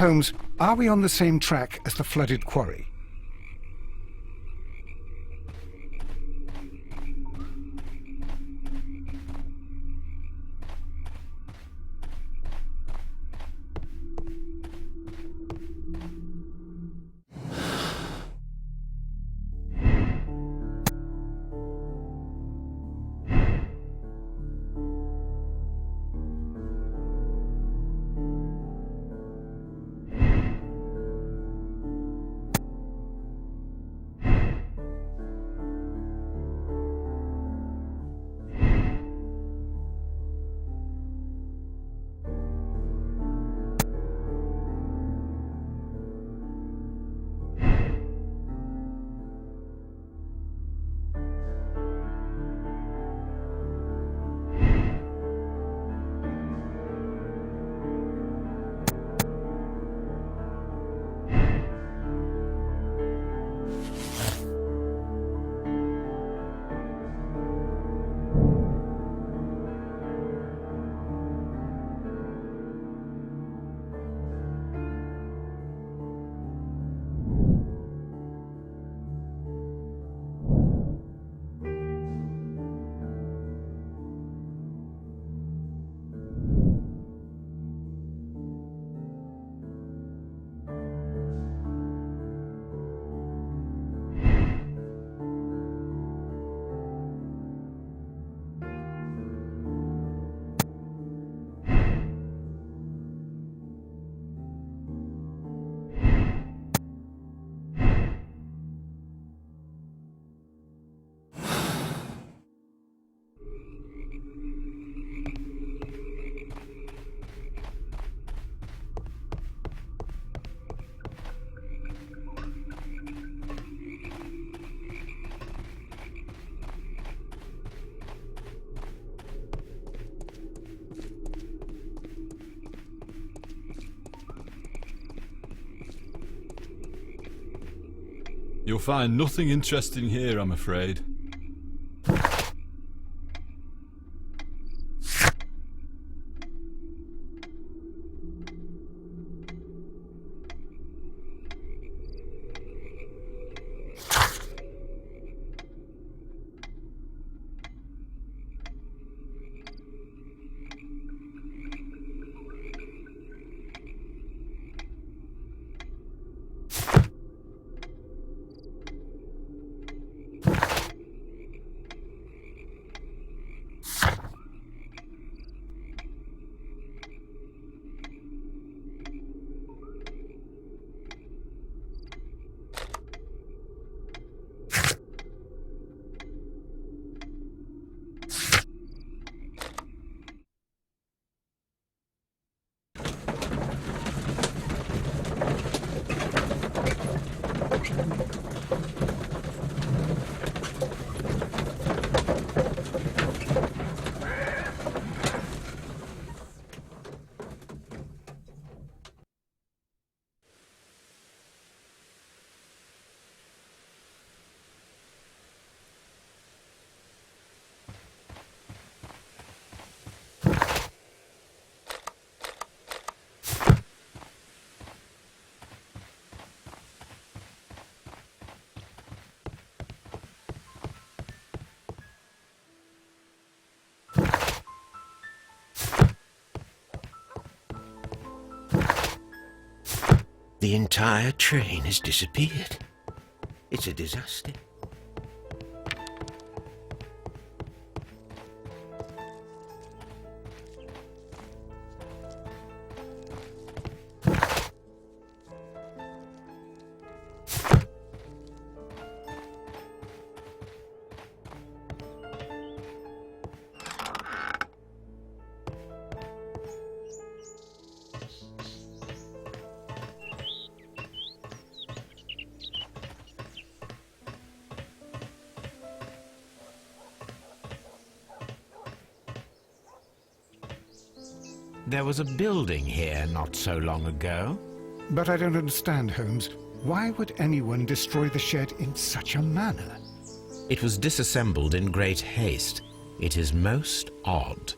Holmes, are we on the same track as the flooded quarry? You'll find nothing interesting here, I'm afraid. The entire train has disappeared. It's a disaster. There was a building here not so long ago. But I don't understand, Holmes. Why would anyone destroy the shed in such a manner? It was disassembled in great haste. It is most odd.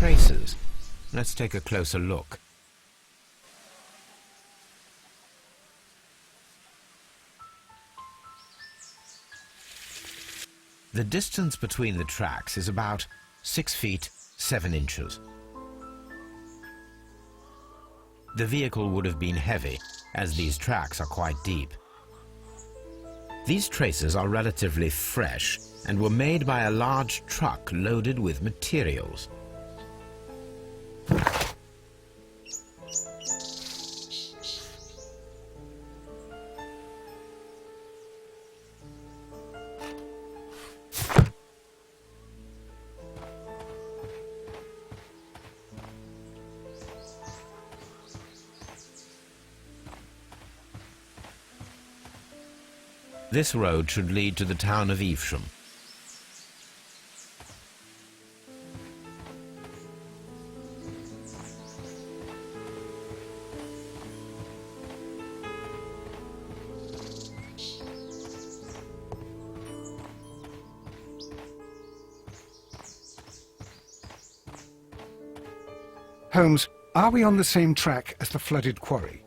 traces. Let's take a closer look. The distance between the tracks is about 6 feet 7 inches. The vehicle would have been heavy, as these tracks are quite deep. These traces are relatively fresh and were made by a large truck loaded with materials. This road should lead to the town of Evesham. Holmes, are we on the same track as the flooded quarry?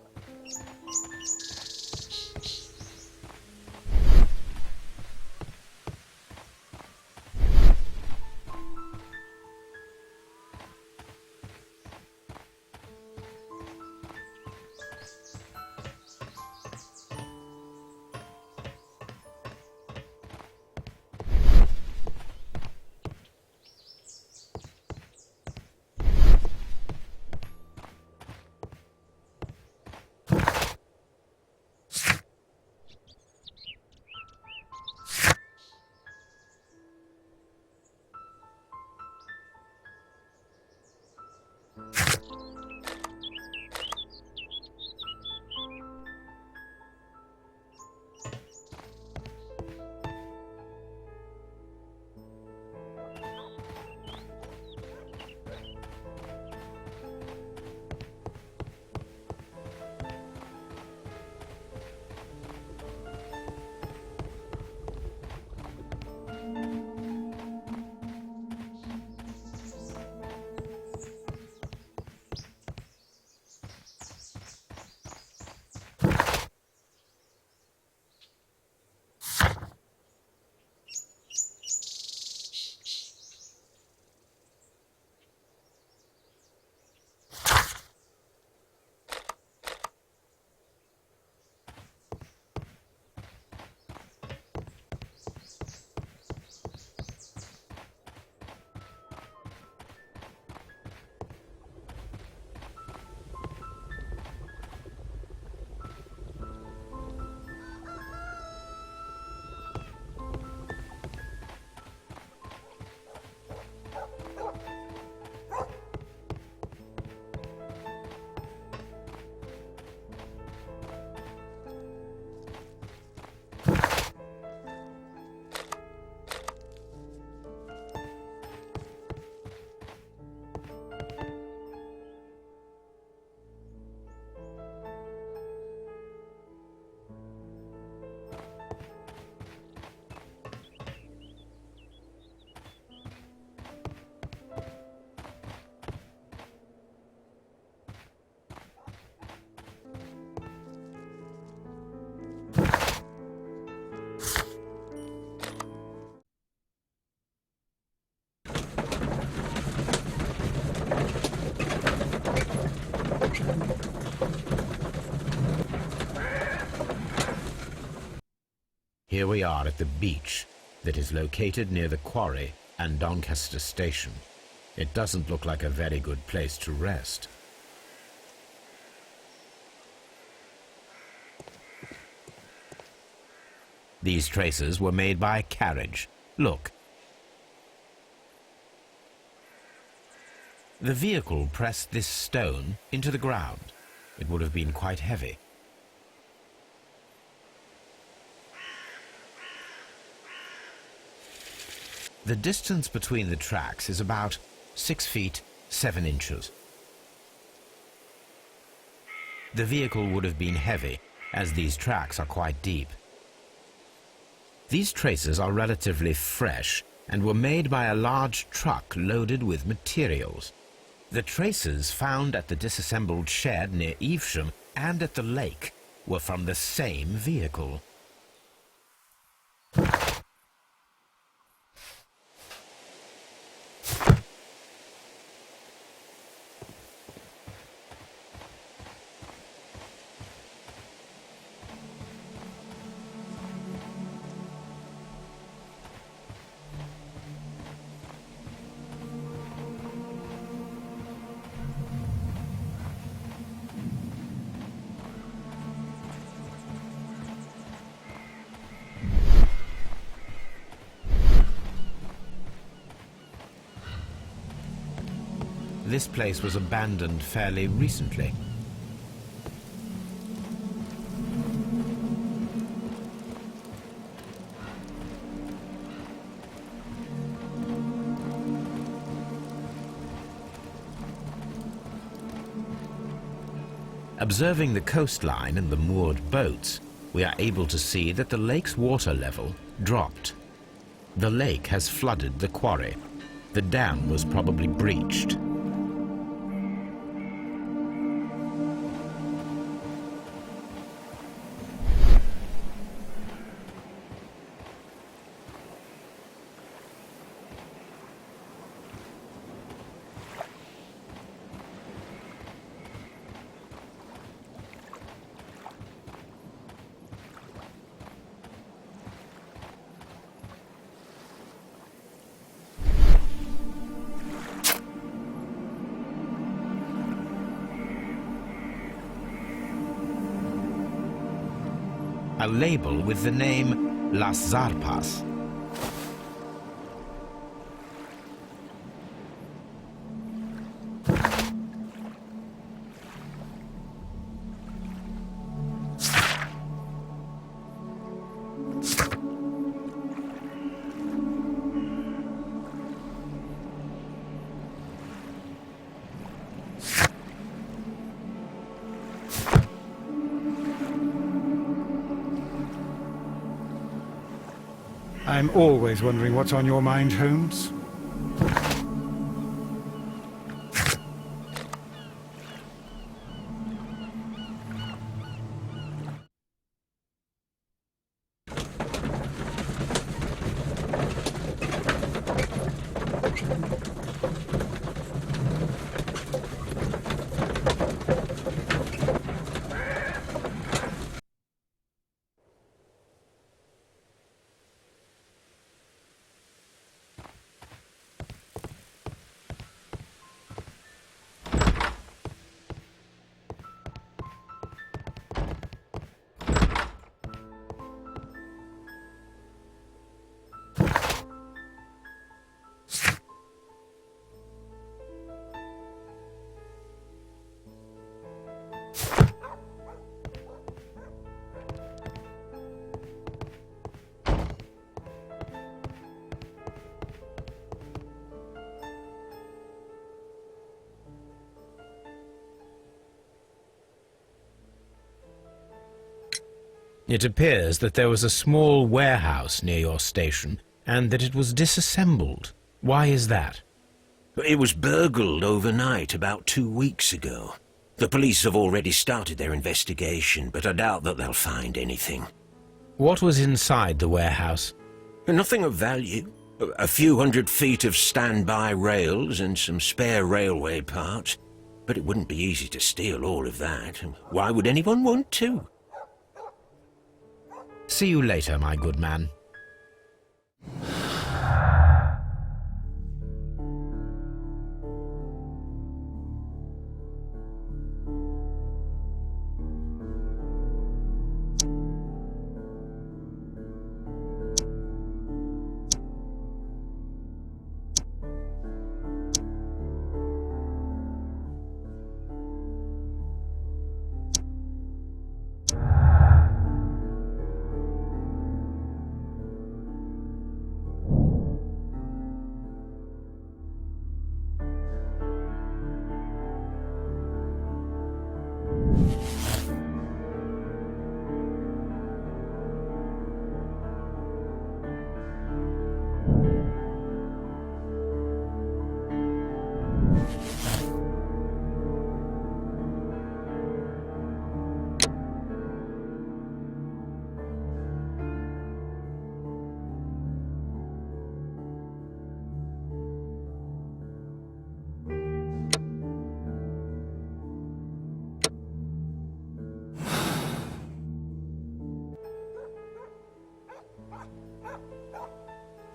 Here we are at the beach that is located near the quarry and Doncaster station. It doesn't look like a very good place to rest. These traces were made by a carriage. Look. The vehicle pressed this stone into the ground. It would have been quite heavy. The distance between the tracks is about 6 feet 7 inches. The vehicle would have been heavy, as these tracks are quite deep. These traces are relatively fresh and were made by a large truck loaded with materials. The traces found at the disassembled shed near Evesham and at the lake were from the same vehicle. This place was abandoned fairly recently. Observing the coastline and the moored boats, we are able to see that the lake's water level dropped. The lake has flooded the quarry. The dam was probably breached. A label with the name Las Zarpas. I'm always wondering what's on your mind, Holmes. It appears that there was a small warehouse near your station and that it was disassembled. Why is that? It was burgled overnight about 2 weeks ago. The police have already started their investigation, but I doubt that they'll find anything. What was inside the warehouse? Nothing of value. A few 100 feet of standby rails and some spare railway parts. But it wouldn't be easy to steal all of that. Why would anyone want to? See you later, my good man.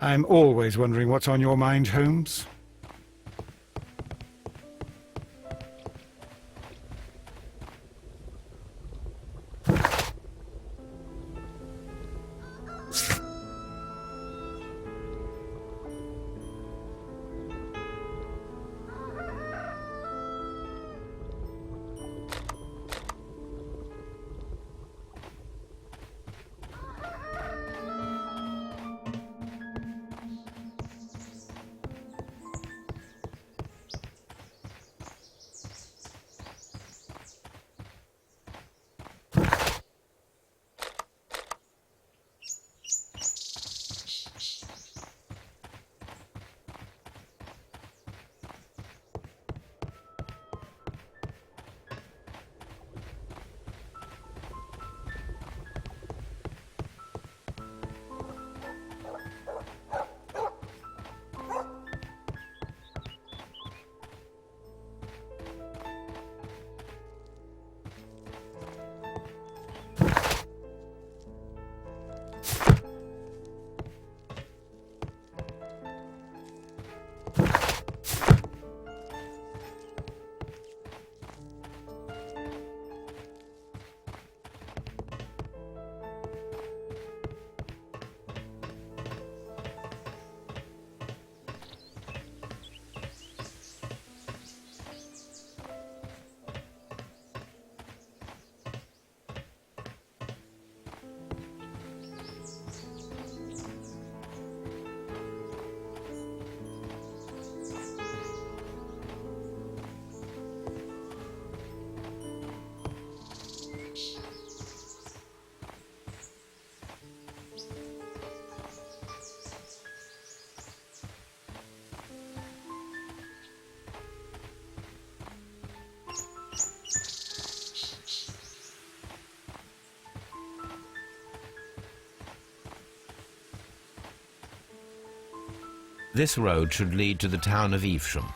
I'm always wondering what's on your mind, Holmes. This road should lead to the town of Evesham.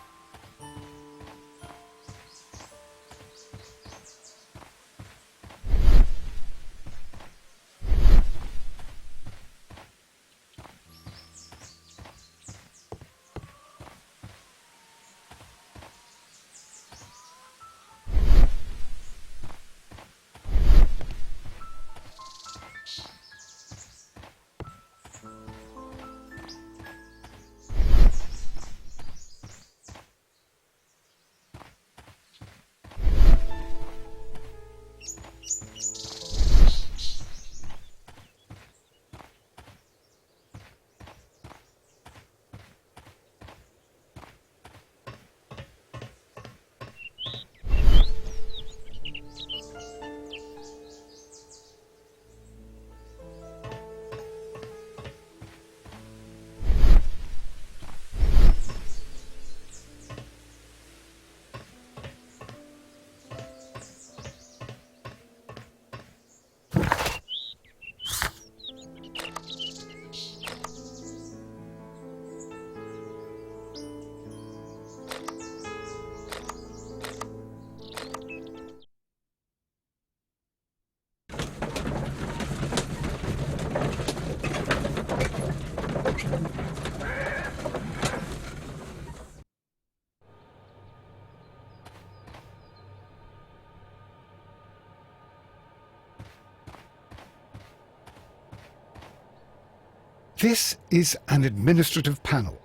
This is an administrative panel.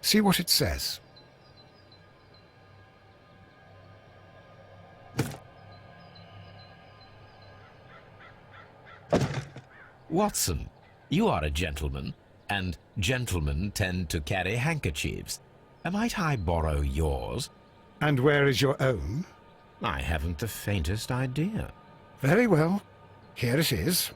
See what it says. Watson, you are a gentleman, and gentlemen tend to carry handkerchiefs. Might I borrow yours? And where is your own? I haven't the faintest idea. Very well. Here it is.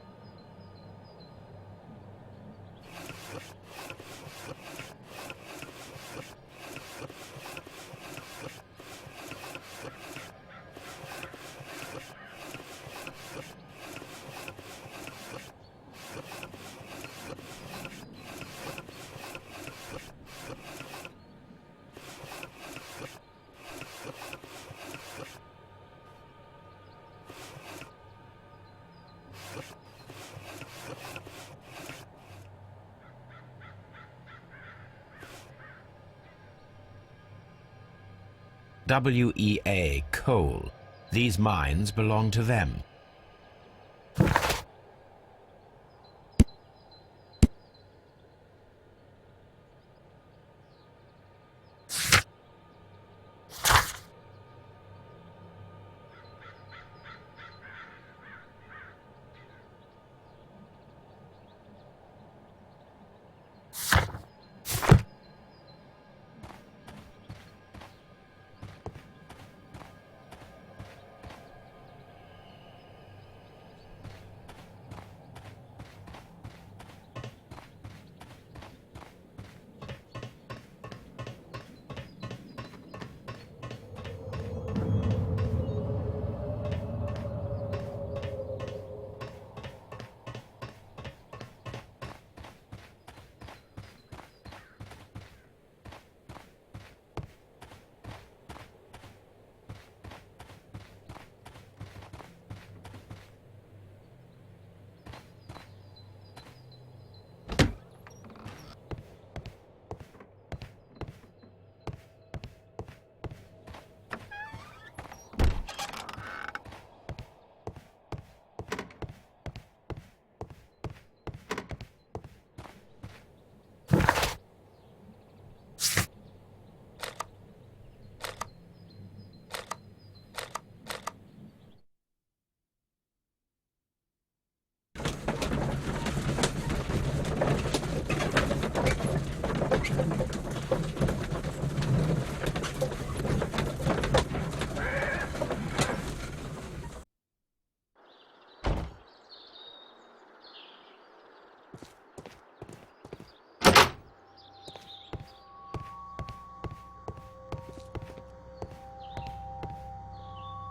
WEA Coal. These mines belong to them.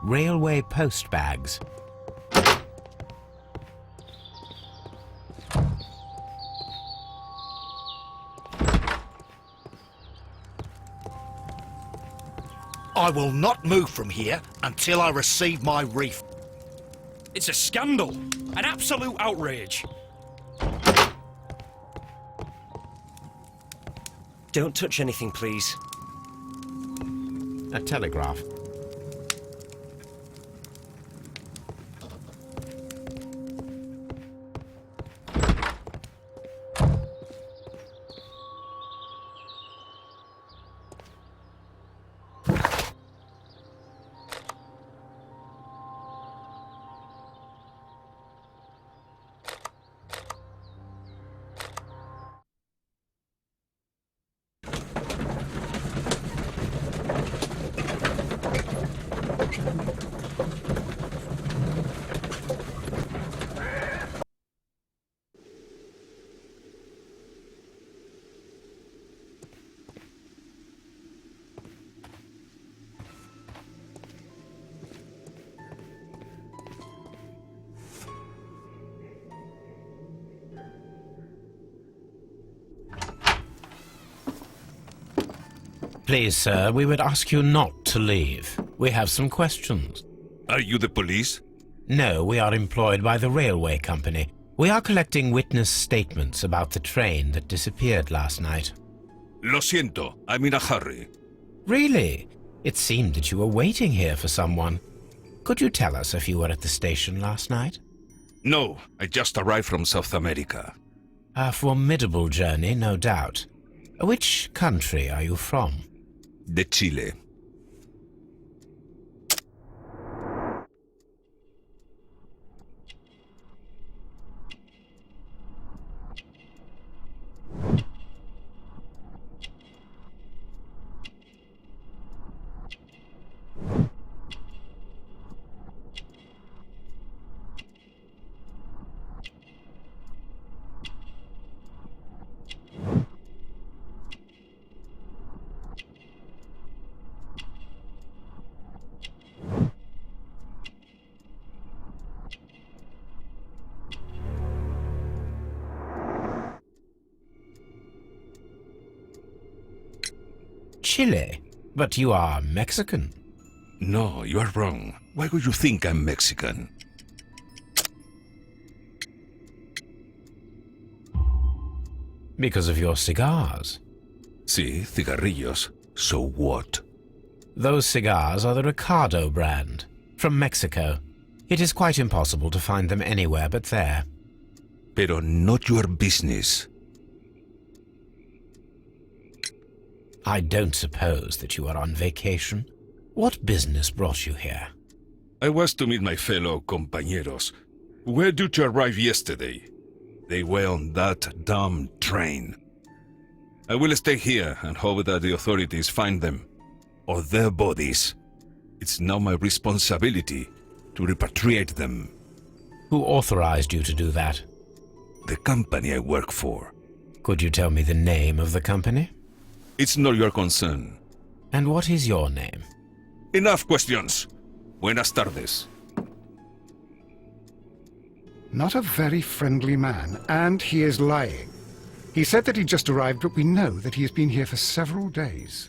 Railway post bags. I will not move from here until I receive my reef. It's a scandal. An absolute outrage. Don't touch anything, please. A telegraph. Please, sir, we would ask you not to leave. We have some questions. Are you the police? No, we are employed by the railway company. We are collecting witness statements about the train that disappeared last night. Lo siento, I'm in a hurry. Really? It seemed that you were waiting here for someone. Could you tell us if you were at the station last night? No, I just arrived from South America. A formidable journey, no doubt. Which country are you from? De Chile. Chile? But you are Mexican. No, you are wrong. Why would you think I'm Mexican? Because of your cigars. Sí, cigarrillos. So what? Those cigars are the Ricardo brand, from Mexico. It is quite impossible to find them anywhere but there. Pero not your business. I don't suppose that you are on vacation. What business brought you here? I was to meet my fellow compañeros, who were due to arrive yesterday. They were on that damn train. I will stay here and hope that the authorities find them, or their bodies. It's now my responsibility to repatriate them. Who authorized you to do that? The company I work for. Could you tell me the name of the company? It's not your concern. And what is your name? Enough questions. Buenas tardes. Not a very friendly man, and he is lying. He said that he just arrived, but we know that he has been here for several days.